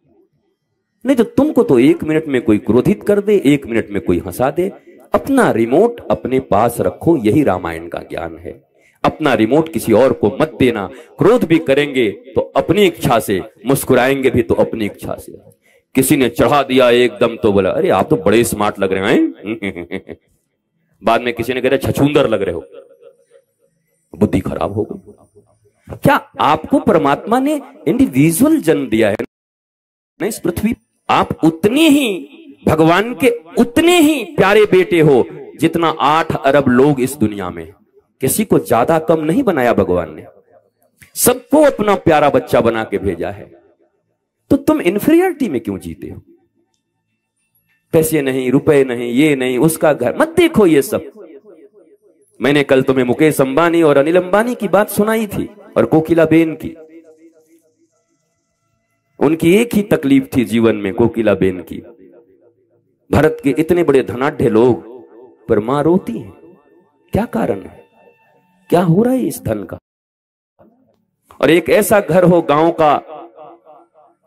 नहीं तो तुमको तो 1 मिनट में कोई क्रोधित कर दे, 1 मिनट में कोई हंसा दे। अपना रिमोट अपने पास रखो, यही रामायण का ज्ञान है। अपना रिमोट किसी और को मत देना। क्रोध भी करेंगे तो अपनी इच्छा से, मुस्कुराएंगे भी तो अपनी इच्छा से। किसी ने चढ़ा दिया एकदम तो बोला, अरे आप तो बड़े स्मार्ट लग रहे हैं। बाद में किसी ने कह रहा छछूंदर लग रहे हो, बुद्धि खराब हो गई। क्या आपको परमात्मा ने इंडिविजुअल जन्म दिया है ना इस पृथ्वी? आप उतने ही भगवान के उतने ही प्यारे बेटे हो जितना 8 अरब लोग इस दुनिया में। किसी को ज्यादा कम नहीं बनाया भगवान ने, सबको अपना प्यारा बच्चा बना के भेजा है। तो तुम इन्फीरियरिटी में क्यों जीते हो? पैसे नहीं, रुपए नहीं, ये नहीं, उसका घर मत देखो ये सब। मैंने कल तुम्हें मुकेश अंबानी और अनिल अंबानी की बात सुनाई थी, और कोकिलाबेन की। उनकी एक ही तकलीफ थी जीवन में, कोकिलाबेन की। भारत के इतने बड़े धनाढ्य लोग, पर मां रोती है। क्या कारण है? क्या हो रहा है इस धन का? और एक ऐसा घर हो गांव का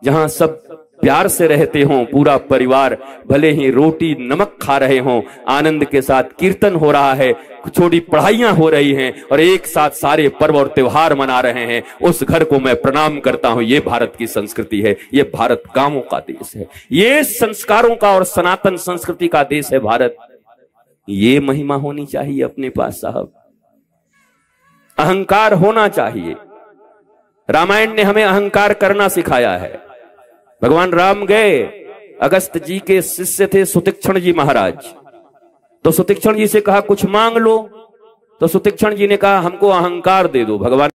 जहां सब प्यार से रहते हों, पूरा परिवार, भले ही रोटी नमक खा रहे हों, आनंद के साथ कीर्तन हो रहा है, छोटी पढ़ाइयां हो रही हैं, और एक साथ सारे पर्व और त्योहार मना रहे हैं। उस घर को मैं प्रणाम करता हूं। ये भारत की संस्कृति है, ये भारत गांवों का देश है, ये संस्कारों का और सनातन संस्कृति का देश है भारत। ये महिमा होनी चाहिए अपने पास साहब। अहंकार होना चाहिए। रामायण ने हमें अहंकार करना सिखाया है। भगवान राम गए, अगस्त जी के शिष्य थे सुतीक्षण जी महाराज। तो सुतीक्षण जी से कहा कुछ मांग लो, तो सुतीक्षण जी ने कहा हमको अहंकार दे दो। भगवान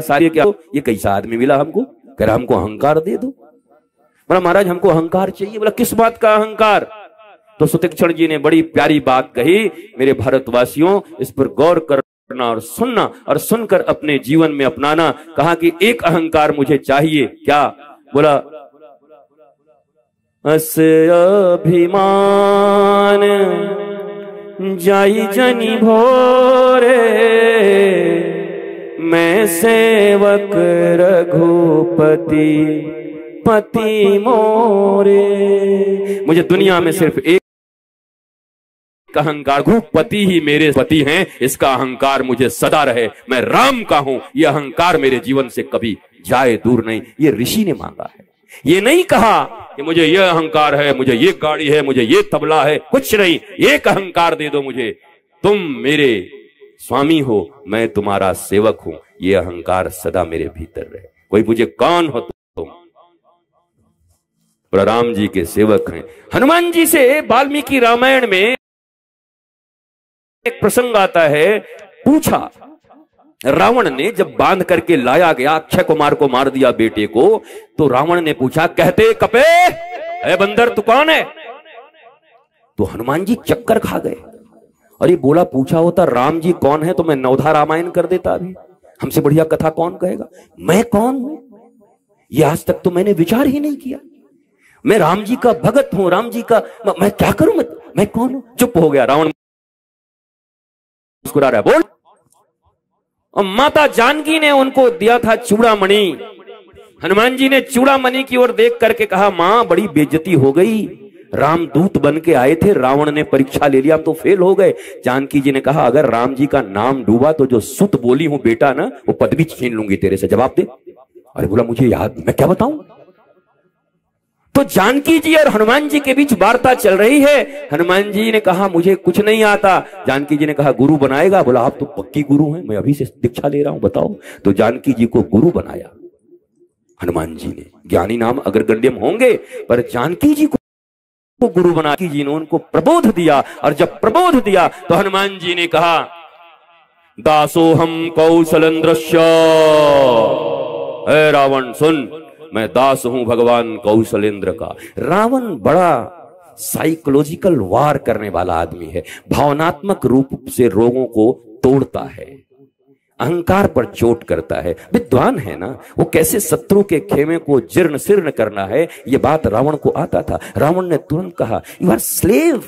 सारी क्या, ये कैसा आदमी मिला हमको, कह रहा हमको अहंकार दे दो। बोला महाराज हमको अहंकार चाहिए। बोला किस बात का अहंकार? तो सुतीक्षण जी ने बड़ी प्यारी बात कही, मेरे भारतवासियों इस पर गौर करना और सुनना, और सुनकर अपने जीवन में अपनाना। कहा कि एक अहंकार मुझे चाहिए। क्या? बोला अस अभिमान जाई जनी भोरे, मैं सेवक रघुपति पति मोरे। मुझे दुनिया में सिर्फ एक अहंकार, रघुपति ही मेरे पति हैं, इसका अहंकार मुझे सदा रहे। मैं राम का हूं, यह अहंकार मेरे जीवन से कभी जाए दूर नहीं। ये ऋषि ने मांगा है। ये नहीं कहा कि मुझे ये अहंकार है, मुझे ये गाड़ी है, मुझे ये तबला है, कुछ नहीं, एक अहंकार दे दो मुझे, तुम मेरे स्वामी हो, मैं तुम्हारा सेवक हूं, ये अहंकार सदा मेरे भीतर रहे। कोई पूछे कौन हो तुम? राम जी के सेवक हैं। हनुमान जी से वाल्मीकि रामायण में एक प्रसंग आता है, पूछा रावण ने, जब बांध करके लाया गया, अक्षय कुमार को मार दिया बेटे को, तो रावण ने पूछा, कहते कपे ए बंदर तू कौन है? तो हनुमान जी चक्कर खा गए। अरे बोला, पूछा होता राम जी कौन है तो मैं नवधा रामायण कर देता, अभी हमसे बढ़िया कथा कौन कहेगा। मैं कौन हूं ये आज तक तो मैंने विचार ही नहीं किया। मैं राम जी का भगत हूं, राम जी का, मैं क्या करूं, मैं कौन हूं? चुप हो गया। रावण मुस्कुरा रहा है, बोल। और माता जानकी ने उनको दिया था चूड़ामणि। हनुमान जी ने चूड़ामणि की ओर देख करके कहा, मां बड़ी बेइज्जती हो गई, राम दूत बन के आए थे, रावण ने परीक्षा ले लिया, हम तो फेल हो गए। जानकी जी ने कहा, अगर राम जी का नाम डूबा तो जो सुत बोली हूं बेटा ना, वो पद भी छीन लूंगी तेरे से, जवाब दे। अरे बोला, मुझे याद, मैं क्या बताऊं। तो जानकी जी और हनुमान जी के बीच वार्ता चल रही है। हनुमान जी ने कहा, मुझे कुछ नहीं आता। जानकी जी ने कहा, गुरु बनाएगा? बोला, आप तो पक्की गुरु हैं, मैं अभी से दीक्षा ले रहा हूं, बताओ। तो जानकी जी को गुरु बनाया हनुमान जी ने। ज्ञानी नाम अगर गण्यम होंगे, पर जानकी जी को गुरु बना जी ने उनको प्रबोध दिया। और जब प्रबोध दिया तो हनुमान जी ने कहा, दासोहम कौशलेंद्रस्य। हे रावण सुन, मैं दास हूं भगवान कौशलेंद्र का। रावण बड़ा साइकोलॉजिकल वार करने वाला आदमी है, भावनात्मक रूप से रोगों को तोड़ता है, अहंकार पर चोट करता है, विद्वान है ना, वो कैसे शत्रु के खेमे को जीर्ण शीर्ण करना है, ये बात रावण को आता था। रावण ने तुरंत कहा, यू आर स्लेव,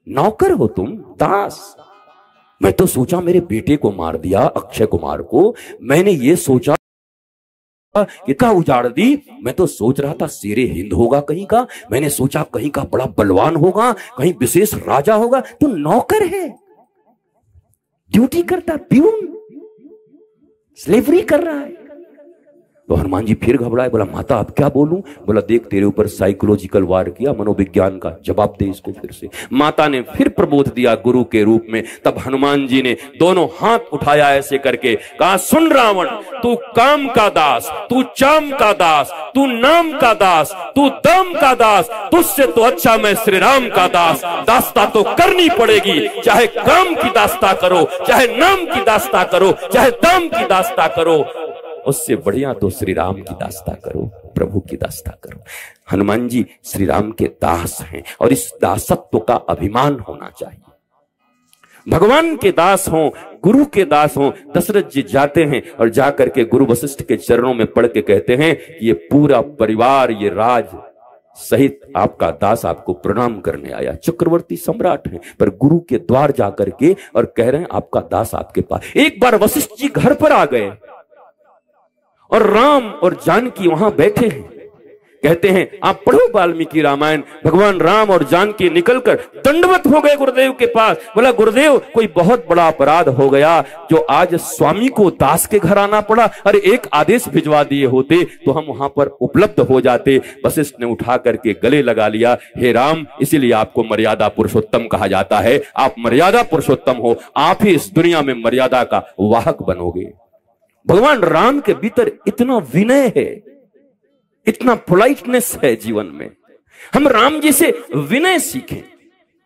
नौकर हो तुम, दास। मैं तो सोचा मेरे बेटे को मार दिया, अक्षय कुमार को, मैंने ये सोचा कितना उजाड़ दी। मैं तो सोच रहा था शेरे हिंद होगा कहीं का, मैंने सोचा कहीं का बड़ा बलवान होगा, कहीं विशेष राजा होगा। तू नौकर है, ड्यूटी करता, प्यून, स्लेवरी कर रहा है। तो हनुमान जी फिर घबराए, बोला, माता अब क्या बोलूं? बोला, देख तेरे ऊपर साइकोलॉजिकल वार किया, मनोविज्ञान का, जवाब दे इसको फिर से। माता ने फिर प्रबोध दिया गुरु के रूप में। तब हनुमान जी ने दोनों हाथ उठाया ऐसे करके, कहा, सुन रावण, तू काम का दास, तू चाम का दास, तू नाम का दास, तू दाम का दास, तुझसे तो अच्छा मैं श्री राम का दास। दास्ता तो करनी पड़ेगी, चाहे काम की दास्ता करो, चाहे नाम की दास्ता करो, चाहे दाम की दास्ता करो, उससे बढ़िया तो श्री राम की दास्ता करो, प्रभु की दास्ता करो। हनुमान जी श्री राम के दास हैं और इस दासत्व का अभिमान होना चाहिए। भगवान के दास हों, गुरु के दास हों। दशरथ जी जाते हैं और जाकर के गुरु वशिष्ठ के चरणों में पढ़ के कहते हैं कि ये पूरा परिवार, ये राज सहित आपका दास आपको प्रणाम करने आया। चक्रवर्ती सम्राट हैं, पर गुरु के द्वार जाकर के और कह रहे हैं आपका दास आपके पास। एक बार वशिष्ठ जी घर पर आ गए और राम और जानकी वहां बैठे हैं। कहते हैं, आप पढ़ो वाल्मीकि रामायण। भगवान राम और जानकी निकलकर दंडवत हो गए गुरुदेव के पास। बोला, गुरुदेव कोई बहुत बड़ा अपराध हो गया जो आज स्वामी को दास के घर आना पड़ा। अरे एक आदेश भिजवा दिए होते तो हम वहां पर उपलब्ध हो जाते। वशिष्ठ ने उठा करके गले लगा लिया, हे राम, इसीलिए आपको मर्यादा पुरुषोत्तम कहा जाता है। आप मर्यादा पुरुषोत्तम हो, आप ही इस दुनिया में मर्यादा का वाहक बनोगे। भगवान राम के भीतर इतना विनय है, इतना पोलाइटनेस है जीवन में। हम राम जी से विनय सीखें,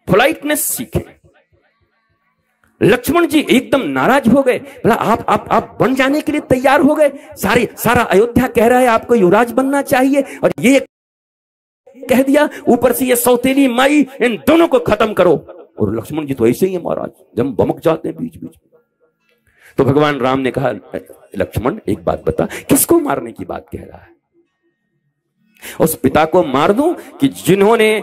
पोलाइटनेस सीखें। लक्ष्मण जी एकदम नाराज हो गए। बोला, आप बन जाने के लिए तैयार हो गए? सारा अयोध्या कह रहा है आपको युवराज बनना चाहिए और ये कह दिया, ऊपर से ये सौतेली माई, इन दोनों को खत्म करो। और लक्ष्मण जी तो ऐसे ही है महाराज, जब बमक जाते हैं बीच बीच। तो भगवान राम ने कहा, लक्ष्मण एक बात बता, किसको मारने की बात कह रहा है? उस पिता को मार दूं कि जिन्होंने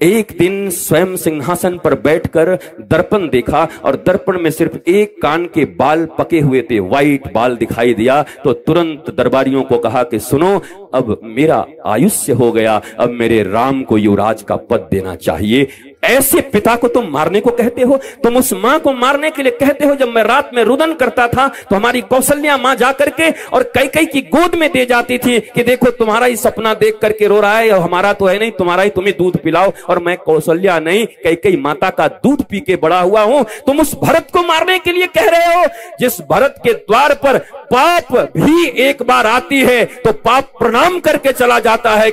एक दिन स्वयं सिंहासन पर बैठकर दर्पण देखा और दर्पण में सिर्फ एक कान के बाल पके हुए थे, वाइट बाल दिखाई दिया, तो तुरंत दरबारियों को कहा कि सुनो, अब मेरा आयुष्य हो गया, अब मेरे राम को युवराज का पद देना चाहिए। ऐसे पिता को तुम मारने को कहते हो? तुम उस मां को मारने के लिए कहते हो। जब मैं रात में रुदन करता था तो हमारी कौशल्या मां जाकर के और कैकेयी की गोद में दे जाती थी कि देखो तुम्हारा ही सपना देख करके रो रहा है और हमारा तो है नहीं, तुम्हारा ही, तुम्हें दूध पिलाओ। और मैं कौशल्या नहीं, कैकेयी माता का दूध पी के बड़ा हुआ हूं। तुम उस भरत को मारने के लिए कह रहे हो, जिस भरत के द्वार पर पाप भी एक बार आती है तो पाप प्रणाम करके चला जाता है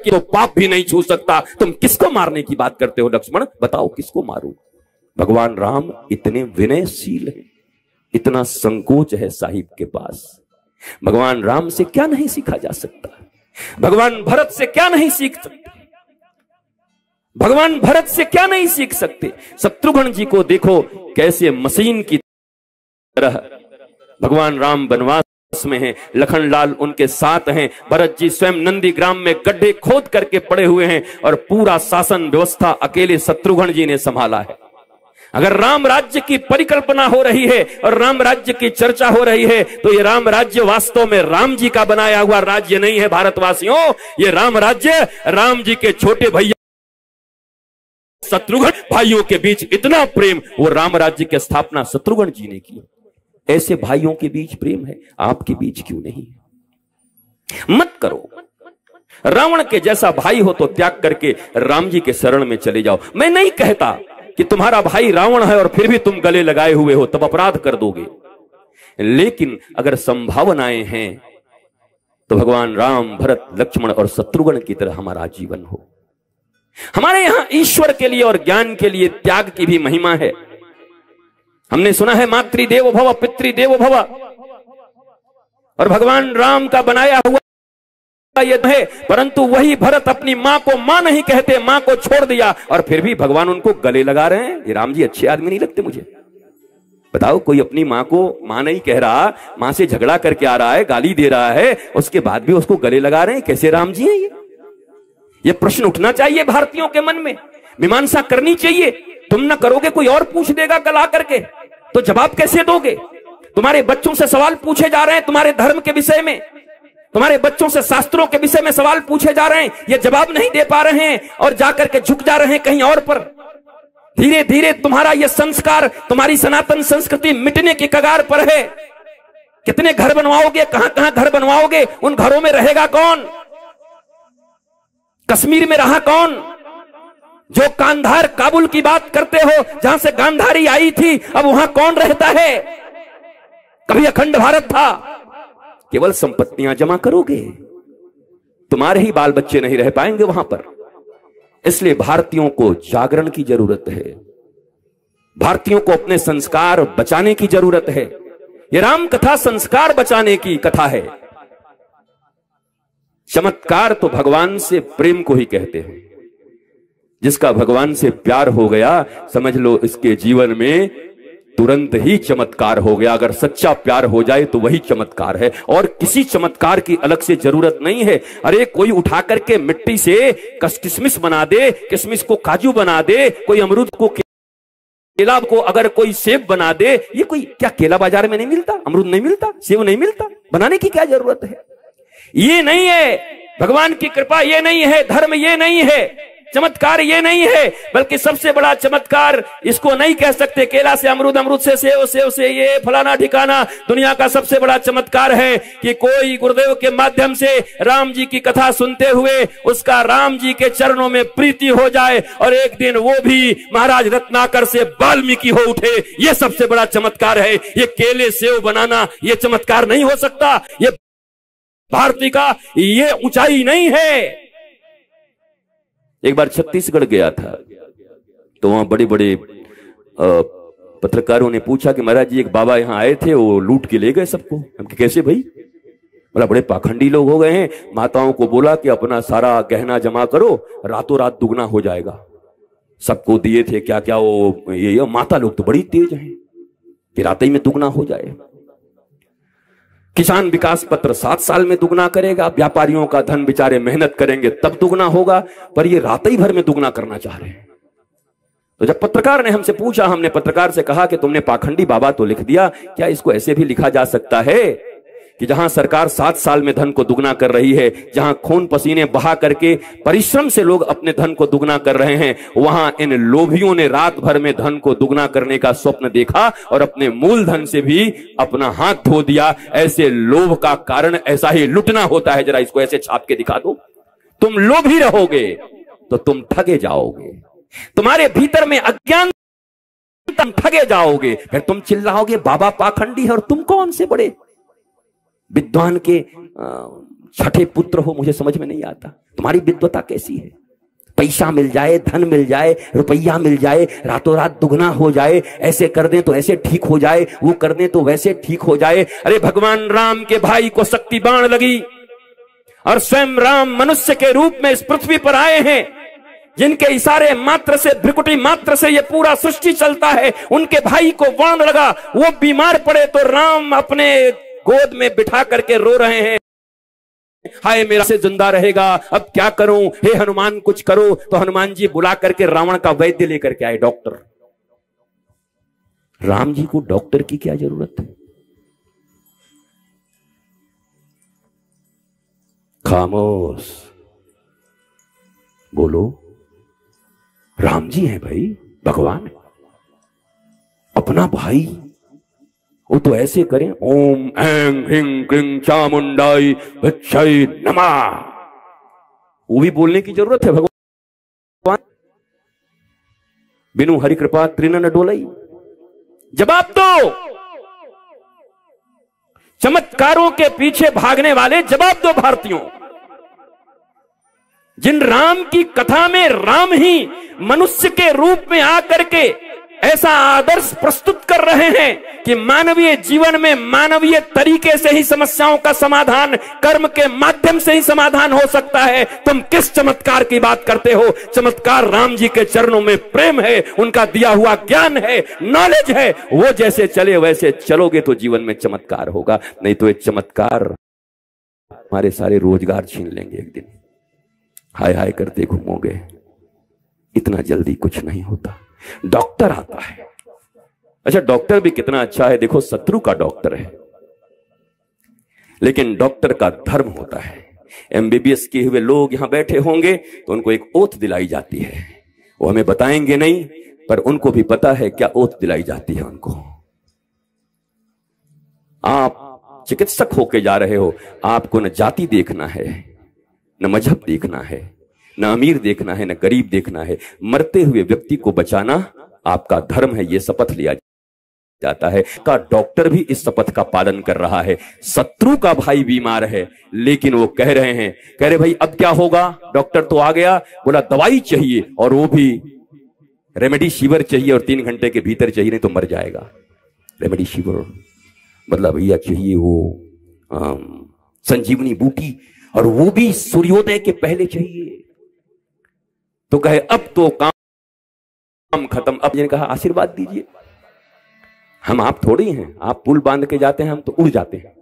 कि तो पाप भी नहीं छू सकता। तुम किसको मारने की बात करते हो लक्ष्मण? बताओ किसको मारूं? भगवान राम इतने विनयशील हैं, इतना संकोच है साहिब के पास। भगवान राम से क्या नहीं सीखा जा सकता? भगवान भरत से क्या नहीं सीख सकते? भगवान भरत से क्या नहीं सीख सकते? शत्रुघ्न जी को देखो कैसे मशीन की तरह भगवान राम वनवास में हैं, लखनलाल उनके साथ हैं, भरत जी स्वयं नंदीग्राम में गड्ढे खोद करके पड़े हुए हैं और पूरा शासन व्यवस्था अकेले शत्रुघ्न जी ने संभाला है। अगर राम राज्य की परिकल्पना हो रही है और राम राज्य की चर्चा हो रही है तो ये राम राज्य वास्तव में राम जी का बनाया हुआ राज्य नहीं है भारतवासियों। ये राम राज्य राम जी के छोटे भैया शत्रुघ्न भाइयों के बीच इतना प्रेम, वो राम राज्य की स्थापना शत्रुघ्न जी ने की। ऐसे भाइयों के बीच प्रेम है, आपके बीच क्यों नहीं? मत करो। रावण के जैसा भाई हो तो त्याग करके राम जी के शरण में चले जाओ। मैं नहीं कहता कि तुम्हारा भाई रावण है और फिर भी तुम गले लगाए हुए हो, तब अपराध कर दोगे। लेकिन अगर संभावनाएं हैं तो भगवान राम, भरत, लक्ष्मण और शत्रुघ्न की तरह हमारा जीवन हो। हमारे यहां ईश्वर के लिए और ज्ञान के लिए त्याग की भी महिमा है। हमने सुना है मातृदेवो भव पितृदेवो भव, और भगवान राम का बनाया हुआ ये है। परंतु वही भरत अपनी मां को मां नहीं कहते, मां को छोड़ दिया और फिर भी भगवान उनको गले लगा रहे हैं। ये राम जी अच्छे आदमी नहीं लगते मुझे। बताओ, कोई अपनी मां को मां नहीं कह रहा, मां से झगड़ा करके आ रहा है, गाली दे रहा है, उसके बाद भी उसको गले लगा रहे हैं, कैसे राम जी हैं ये प्रश्न उठना चाहिए भारतीयों के मन में, मीमांसा करनी चाहिए। तुम ना करोगे, कोई और पूछ देगा गला करके, तो जवाब कैसे दोगे? तुम्हारे बच्चों से सवाल पूछे जा रहे हैं तुम्हारे धर्म के विषय में, तुम्हारे बच्चों से शास्त्रों के विषय में सवाल पूछे जा रहे हैं, ये जवाब नहीं दे पा रहे हैं और जाकर के झुक जा रहे हैं कहीं और पर। धीरे धीरे तुम्हारा यह संस्कार, तुम्हारी सनातन संस्कृति मिटने की कगार पर है। कितने घर बनवाओगे, कहां कहां घर बनवाओगे? उन घरों में रहेगा कौन? कश्मीर में रहा कौन? जो कांधार काबुल की बात करते हो, जहां से गांधारी आई थी, अब वहां कौन रहता है? कभी अखंड भारत था। केवल संपत्तियां जमा करोगे, तुम्हारे ही बाल बच्चे नहीं रह पाएंगे वहां पर। इसलिए भारतीयों को जागरण की जरूरत है, भारतीयों को अपने संस्कार बचाने की जरूरत है। यह राम कथा संस्कार बचाने की कथा है। चमत्कार तो भगवान से प्रेम को ही कहते हैं। जिसका भगवान से प्यार हो गया, समझ लो इसके जीवन में तुरंत ही चमत्कार हो गया। अगर सच्चा प्यार हो जाए तो वही चमत्कार है, और किसी चमत्कार की अलग से जरूरत नहीं है। अरे कोई उठा करके मिट्टी से किशमिश बना दे, किशमिश को काजू बना दे, कोई अमरूद को केला को अगर कोई सेब बना दे, ये कोई क्या केला बाजार में नहीं मिलता, अमरूद नहीं मिलता, सेब नहीं मिलता, बनाने की क्या जरूरत है? ये नहीं है भगवान की कृपा, ये नहीं है धर्म, ये नहीं है चमत्कार, ये नहीं है। बल्कि सबसे बड़ा चमत्कार इसको नहीं कह सकते केला से अमरूद, अमरूद से सेव, सेव से ये फलाना ठिकाना। दुनिया का सबसे बड़ा चमत्कार है कि कोई गुरुदेव के माध्यम से राम जी की कथा सुनते हुए उसका राम जी के चरणों में प्रीति हो जाए और एक दिन वो भी महाराज रत्नाकर से वाल्मीकि हो उठे। ये सबसे बड़ा चमत्कार है। ये केले सेव बनाना ये चमत्कार नहीं हो सकता। ये भारती का ये ऊंचाई नहीं है। एक बार छत्तीसगढ़ गया था तो वहां बड़े बड़े पत्रकारों ने पूछा कि महाराज जी एक बाबा यहां आए थे, वो लूट के ले गए सबको। हम कैसे भाई? बोला बड़े पाखंडी लोग हो गए हैं। माताओं को बोला कि अपना सारा गहना जमा करो, रातों रात दुगना हो जाएगा। सबको दिए थे क्या क्या वो ये माता लोग तो बड़ी तेज हैं कि रात ही में दुगना हो जाए। किसान विकास पत्र 7 साल में दुगना करेगा, व्यापारियों का धन बेचारे मेहनत करेंगे तब दुगना होगा, पर ये रात ही भर में दुगना करना चाह रहे हैं। तो जब पत्रकार ने हमसे पूछा, हमने पत्रकार से कहा कि तुमने पाखंडी बाबा तो लिख दिया, क्या इसको ऐसे भी लिखा जा सकता है कि जहां सरकार 7 साल में धन को दुगना कर रही है, जहां खून पसीने बहा करके परिश्रम से लोग अपने धन को दुगना कर रहे हैं, वहां इन लोभियों ने रात भर में धन को दुगना करने का स्वप्न देखा और अपने मूलधन से भी अपना हाथ धो दिया। ऐसे लोभ का कारण ऐसा ही लुटना होता है। जरा इसको ऐसे छाप के दिखा दो। तुम लोभी रहोगे तो तुम ठगे जाओगे। तुम्हारे भीतर में अज्ञान, तुम ठगे जाओगे। फिर तुम चिल्लाओगे बाबा पाखंडी है और तुम कौन से बड़े विद्वान के छठे पुत्र हो। मुझे समझ में नहीं आता तुम्हारी विद्वता कैसी है। पैसा मिल जाए, धन मिल जाए, रुपया मिल जाए, रातों रात दुगना हो जाए, ऐसे कर दें तो ऐसे ठीक हो जाए, वो कर दें तो वैसे ठीक हो जाए। अरे भगवान राम के भाई को शक्ति बाण लगी और स्वयं राम मनुष्य के रूप में इस पृथ्वी पर आए हैं, जिनके इशारे मात्र से, भ्रिकुटी मात्र से ये पूरा सृष्टि चलता है। उनके भाई को बाण लगा, वो बीमार पड़े तो राम अपने गोद में बिठा करके रो रहे हैं, हाय मेरा से जिंदा रहेगा, अब क्या करूं, हे हनुमान कुछ करो। तो हनुमान जी बुला करके रावण का वैद्य लेकर के आए, डॉक्टर। राम जी को डॉक्टर की क्या जरूरत है। खामोश, बोलो। राम जी हैं भाई, भगवान अपना भाई, वो तो ऐसे करें, ओम ऐं ह्रीं क्लीं चामुंडाई भिक्षाई नमः, वो भी बोलने की जरूरत है भगवान। बिनु हरि कृपा तृण न डोलई। जवाब दो चमत्कारों के पीछे भागने वाले, जवाब दो भारतीयों। जिन राम की कथा में राम ही मनुष्य के रूप में आकर के ऐसा आदर्श प्रस्तुत कर रहे हैं कि मानवीय जीवन में मानवीय तरीके से ही समस्याओं का समाधान, कर्म के माध्यम से ही समाधान हो सकता है। तुम किस चमत्कार की बात करते हो। चमत्कार राम जी के चरणों में प्रेम है, उनका दिया हुआ ज्ञान है, नॉलेज है। वो जैसे चले वैसे चलोगे तो जीवन में चमत्कार होगा, नहीं तो ये चमत्कार हमारे सारे रोजगार छीन लेंगे एक दिन। हाय हाय करते घूमोगे, इतना जल्दी कुछ नहीं होता। डॉक्टर आता है, अच्छा डॉक्टर भी कितना अच्छा है, देखो शत्रु का डॉक्टर है, लेकिन डॉक्टर का धर्म होता है। एमबीबीएस किए हुए लोग यहां बैठे होंगे तो उनको एक ओथ दिलाई जाती है, वो हमें बताएंगे नहीं, पर उनको भी पता है क्या ओथ दिलाई जाती है उनको। आप चिकित्सक होके जा रहे हो, आपको न जाति देखना है, न मजहब देखना है, न अमीर देखना है, न गरीब देखना है। मरते हुए व्यक्ति को बचाना आपका धर्म है, यह शपथ लिया जाता है। का डॉक्टर भी इस शपथ का पालन कर रहा है। शत्रु का भाई बीमार है, लेकिन वो कह रहे भाई अब क्या होगा। डॉक्टर तो आ गया, बोला दवाई चाहिए, और वो भी रेमेडी शिविर चाहिए, और 3 घंटे के भीतर चाहिए, नहीं तो मर जाएगा। रेमेडी शिविर मतलब भैया चाहिए वो संजीवनी बूटी, और वो भी सूर्योदय के पहले चाहिए। तो कहे अब तो काम खत्म। अब ने कहा आशीर्वाद दीजिए। हम आप थोड़ी हैं, आप पुल बांध के जाते हैं, हम तो उड़ जाते हैं।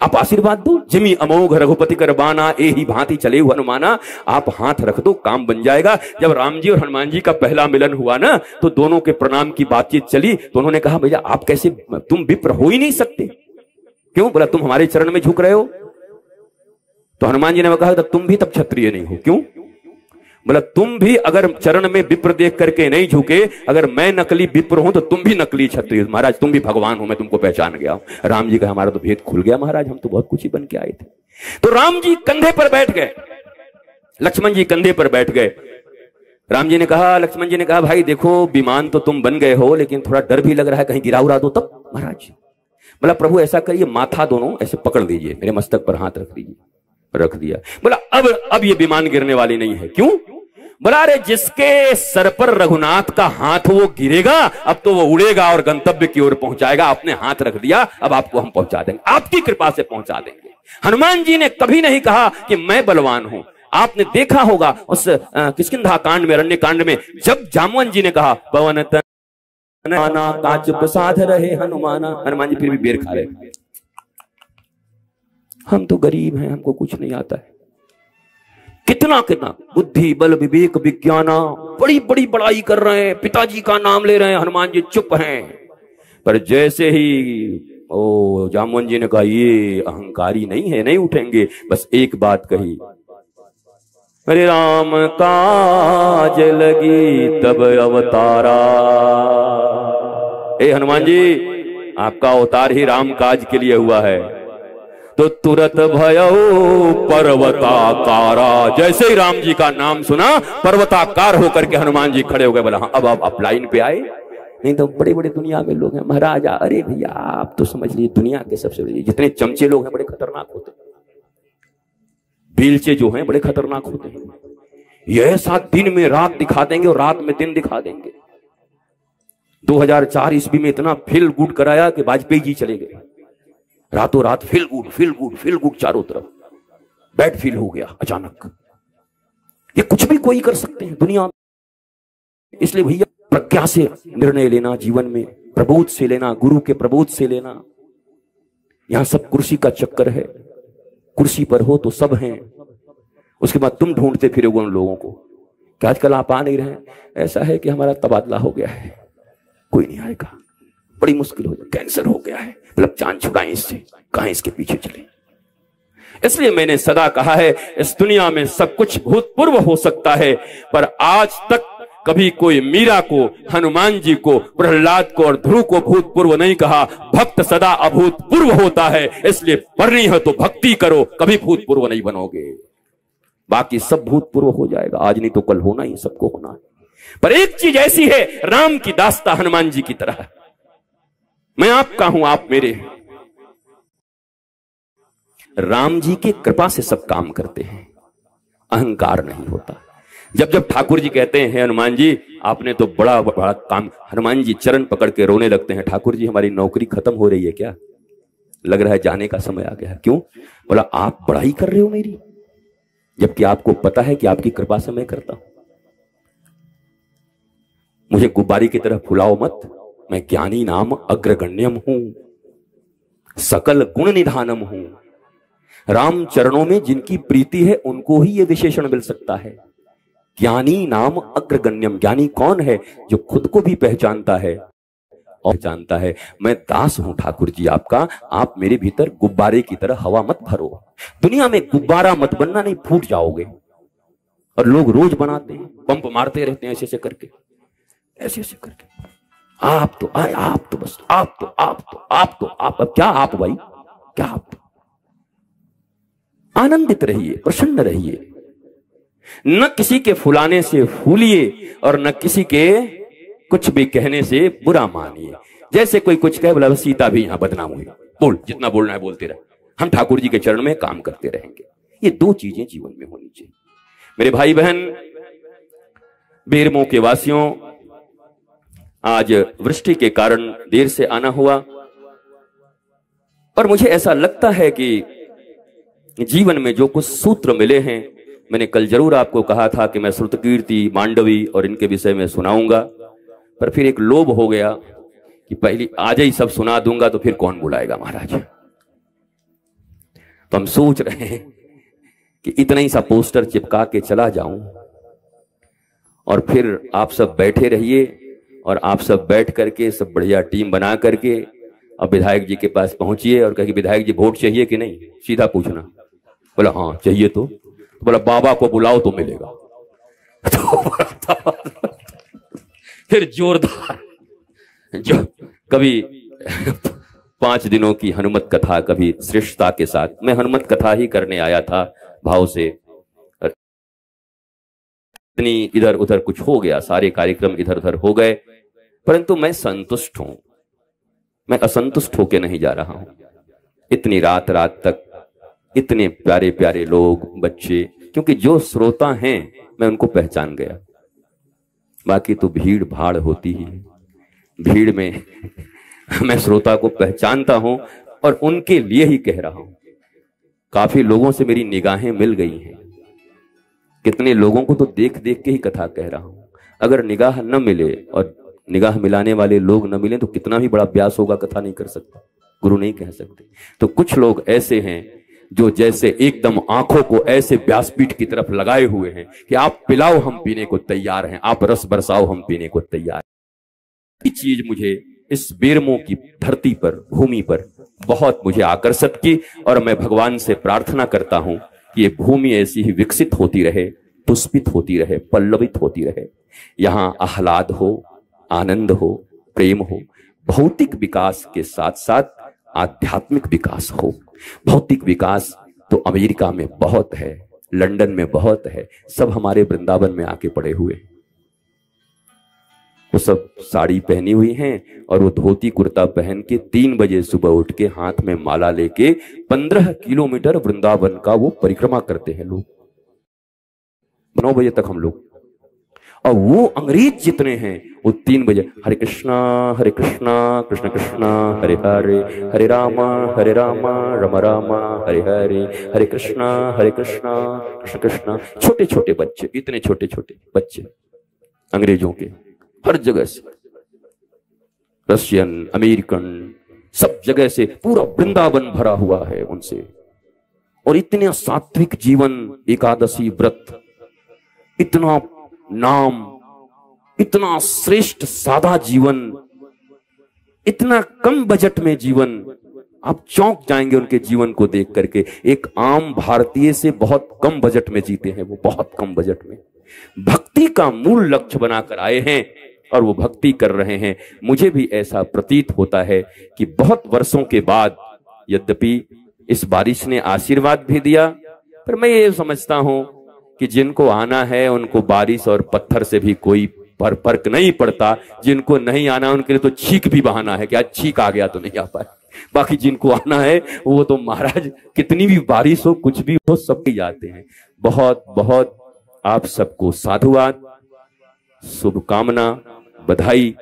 आप आशीर्वाद दो। जिमी अमोघ रघुपति कर बाना, ए ही भांति चले हनुमाना। आप हाथ रख दो, काम बन जाएगा। जब राम जी और हनुमान जी का पहला मिलन हुआ ना, तो दोनों के प्रणाम की बातचीत चली, तो उन्होंने कहा भैया आप कैसे, तुम विप्र हो ही नहीं सकते। क्यों? बोला तुम हमारे चरण में झुक रहे हो। तो हनुमान जी ने कहा तुम भी तब क्षत्रिय नहीं हो। क्यों? बोला तुम भी अगर चरण में विप्र देख करके नहीं झुके, अगर मैं नकली विप्र हूं तो तुम भी नकली क्षत्रिय। महाराज तुम भी भगवान हो, मैं तुमको पहचान गया हूं। राम जी का हमारा तो भेद खुल गया महाराज, हम तो बहुत कुछ ही बन के आए थे। तो राम जी कंधे पर बैठ गए, लक्ष्मण जी कंधे पर बैठ गए। राम जी ने कहा, लक्ष्मण जी ने कहा भाई देखो विमान तो तुम बन गए हो, लेकिन थोड़ा डर भी लग रहा है कहीं गिरा उड़ा दो तब। महाराज बोला प्रभु ऐसा करिए, माथा दोनों ऐसे पकड़ लीजिए, मेरे मस्तक पर हाथ रख दीजिए। रख दिया। बोला अब ये विमान गिरने वाली नहीं है। क्यों? बोला अरे जिसके सर पर रघुनाथ का हाथ वो गिरेगा, अब तो वो उड़ेगा और गंतव्य की ओर पहुंचाएगा। आपने हाथ रख दिया, अब आपको हम पहुंचा देंगे, आपकी कृपा से पहुंचा देंगे। हनुमान जी ने कभी नहीं कहा कि मैं बलवान हूं। आपने देखा होगा उस किष्किंधा कांड में, अरण्य कांड में, जब जामवन जी ने कहा पवन तनना काच प्रसाद रहे हनुमाना, हनुमान जी फिर भी बेर खा रहे, हम तो गरीब हैं, हमको कुछ नहीं आता है। कितना कितना बुद्धि बल विवेक विज्ञाना, बड़ी बड़ी बड़ाई कर रहे हैं, पिताजी का नाम ले रहे हैं, हनुमान जी चुप हैं। पर जैसे ही ओ जामवन जी ने कहा ये अहंकारी नहीं है, नहीं उठेंगे। बस एक बात कही, अरे राम काज लगी तब अवतारा। ए हनुमान जी, आपका अवतार ही राम काज के लिए हुआ है। तो तुरत भयऊ पर्वताकारा। जैसे ही राम जी का नाम सुना, पर्वताकार होकर के हनुमान जी खड़े हो गए। बोला हाँ, अब आप लाइन पे आए। नहीं तो बड़े बड़े दुनिया में लोग हैं महाराजा। अरे भैया आप तो समझ लीजिए दुनिया के सबसे बड़े जितने चमचे लोग हैं बड़े खतरनाक होते हैं। बेलचे जो हैं बड़े खतरनाक होते हैं। ये ऐसा दिन में रात दिखा देंगे और रात में दिन दिखा देंगे। 2004 ईस्वी में इतना फील गुड कराया कि वाजपेयी जी चले गए। रातों रात फील गुड चारों तरफ बैड फील हो गया अचानक। ये कुछ भी कोई कर सकते हैं दुनिया में। इसलिए भैया प्रज्ञा से निर्णय लेना, जीवन में प्रबोध से लेना, गुरु के प्रबोध से लेना। यहां सब कुर्सी का चक्कर है। कुर्सी पर हो तो सब हैं, उसके बाद तुम ढूंढते फिरोगे उन लोगों को कि आजकल आप आ नहीं रहे। ऐसा है कि हमारा तबादला हो गया है, कोई नहीं आएगा, बड़ी मुश्किल हो जाए, कैंसर हो गया है, मतलब जान छुड़ाएं इससे, कहां इसके पीछे चले। इसलिए मैंने सदा कहा है इस दुनिया में सब कुछ भूतपूर्व हो सकता है, पर आज तक कभी कोई मीरा को, हनुमान जी को, प्रहलाद को और ध्रुव को भूतपूर्व नहीं कहा। भक्त सदा अभूतपूर्व होता है, इसलिए पढ़नी है तो भक्ति करो, कभी भूतपूर्व नहीं बनोगे। बाकी सब भूतपूर्व हो जाएगा, आज नहीं तो कल होना ही, सबको होना है। पर एक चीज ऐसी है, राम की दास्ता हनुमान जी की तरह। मैं आपका हूं, आप मेरे हैं। राम जी की कृपा से सब काम करते हैं, अहंकार नहीं होता। जब जब ठाकुर जी कहते हैं हनुमान जी आपने तो बड़ा बड़ा काम, हनुमान जी चरण पकड़ के रोने लगते हैं। ठाकुर जी हमारी नौकरी खत्म हो रही है क्या? लग रहा है जाने का समय आ गया। क्यों? बोला आप बड़ाई कर रहे हो मेरी, जबकि आपको पता है कि आपकी कृपा से मैं करता हूं। मुझे गुब्बारी की तरह फुलाओ मत, मैं ज्ञानी नाम अग्रगण्यम हूं, सकल गुण निधानम हूं। राम चरणों में जिनकी प्रीति है उनको ही यह विशेषण मिल सकता है, ज्ञानी नाम अग्रगण्यम। ज्ञानी कौन है? जो खुद को भी पहचानता है और जानता है मैं दास हूं ठाकुर जी आपका, आप मेरे भीतर गुब्बारे की तरह हवा मत भरो। दुनिया में गुब्बारा मत बनना, नहीं फूट जाओगे। और लोग रोज बनाते हैं, पंप मारते रहते हैं ऐसे ऐसे करके, ऐसे ऐसे करके। आप तो आए, आप तो बस, आप तो आप तो आप तो आप। अब क्या आप भाई, क्या आप? आनंदित रहिए, प्रसन्न रहिए। न किसी के फुलाने से फूलिए और न किसी के कुछ भी कहने से बुरा मानिए। जैसे कोई कुछ कहे, बोला सीता भी यहां बदनाम हुई, बोल जितना बोलना है बोलते रहे, हम ठाकुर जी के चरण में काम करते रहेंगे। ये दो चीजें जीवन में होनी चाहिए। मेरे भाई बहन, बेरमो के वासियों, आज वृष्टि के कारण देर से आना हुआ और मुझे ऐसा लगता है कि जीवन में जो कुछ सूत्र मिले हैं, मैंने कल जरूर आपको कहा था कि मैं श्रुतकीर्ति, मांडवी और इनके विषय में सुनाऊंगा, पर फिर एक लोभ हो गया कि पहले आज ही सब सुना दूंगा तो फिर कौन बुलाएगा महाराज। तो हम सोच रहे हैं कि इतना ही सा पोस्टर चिपका के चला जाऊं और फिर आप सब बैठे रहिए और आप सब बैठ करके सब बढ़िया टीम बना करके अब विधायक जी के पास पहुंचिए और कहे विधायक जी वोट चाहिए कि नहीं, सीधा पूछना। बोला हाँ चाहिए। तो बोला बाबा को बुलाओ तो मिलेगा। तो फिर जोरदार जो कभी 5 दिनों की हनुमत कथा, कभी श्रेष्ठता के साथ। मैं हनुमत कथा ही करने आया था भाव से, इतनी इधर उधर कुछ हो गया, सारे कार्यक्रम इधर उधर हो गए, परंतु मैं संतुष्ट हूं। मैं असंतुष्ट होके नहीं जा रहा हूं। इतनी रात रात तक इतने प्यारे प्यारे लोग, बच्चे, क्योंकि जो श्रोता हैं मैं उनको पहचान गया। बाकी तो भीड़ भाड़ होती ही, भीड़ में मैं श्रोता को पहचानता हूं और उनके लिए ही कह रहा हूं। काफी लोगों से मेरी निगाहें मिल गई हैं, कितने लोगों को तो देख देख के ही कथा कह रहा हूं। अगर निगाह न मिले और निगाह मिलाने वाले लोग न मिले तो कितना भी बड़ा व्यास होगा, कथा नहीं कर सकता, गुरु नहीं कह सकते। तो कुछ लोग ऐसे हैं जो जैसे एकदम आंखों को ऐसे व्यासपीठ की तरफ लगाए हुए हैं कि आप पिलाओ हम पीने को तैयार हैं, आप रस बरसाओ हम पीने को तैयार हैं। ये चीज मुझे इस बेरमो की धरती पर, भूमि पर बहुत मुझे आकर्षित की, और मैं भगवान से प्रार्थना करता हूं कि ये भूमि ऐसी ही विकसित होती रहे, पुष्पित होती रहे, पल्लवित होती रहे। यहां आह्लाद हो, आनंद हो, प्रेम हो, भौतिक विकास के साथ साथ आध्यात्मिक विकास हो। भौतिक विकास तो अमेरिका में बहुत है, लंदन में बहुत है, सब हमारे वृंदावन में आके पड़े हुए हैं। वो सब साड़ी पहनी हुई हैं और वो धोती कुर्ता पहन के 3 बजे सुबह उठ के हाथ में माला लेके 15 किलोमीटर वृंदावन का वो परिक्रमा करते हैं लोग, 9 बजे तक हम लोग। और वो अंग्रेज जितने हैं वो 3 बजे हरे कृष्णा कृष्ण कृष्णा हरे हरे, हरे रामा राम राम हरे हरे, हरे कृष्णा कृष्ण कृष्ण। छोटे छोटे बच्चे, इतने छोटे छोटे बच्चे अंग्रेजों के, हर जगह से, रशियन, अमेरिकन, सब जगह से पूरा वृंदावन भरा हुआ है उनसे। और इतने सात्विक जीवन, एकादशी व्रत, इतना नाम, इतना श्रेष्ठ सादा जीवन, इतना कम बजट में जीवन, आप चौंक जाएंगे उनके जीवन को देख करके। एक आम भारतीय से बहुत कम बजट में जीते हैं वो, बहुत कम बजट में भक्ति का मूल लक्ष्य बनाकर आए हैं और वो भक्ति कर रहे हैं। मुझे भी ऐसा प्रतीत होता है कि बहुत वर्षों के बाद, यद्यपि इस बारिश ने आशीर्वाद भी दिया, पर मैं ये समझता हूं कि जिनको आना है उनको बारिश और पत्थर से भी कोई फर्क नहीं पड़ता। जिनको नहीं आना उनके लिए तो छींक भी बहाना है कि आज छींक आ गया तो नहीं आ पाए। बाकी जिनको आना है वो तो महाराज कितनी भी बारिश हो, कुछ भी हो, सब ही जाते हैं। बहुत बहुत आप सबको साधुवाद, शुभकामना, बधाई।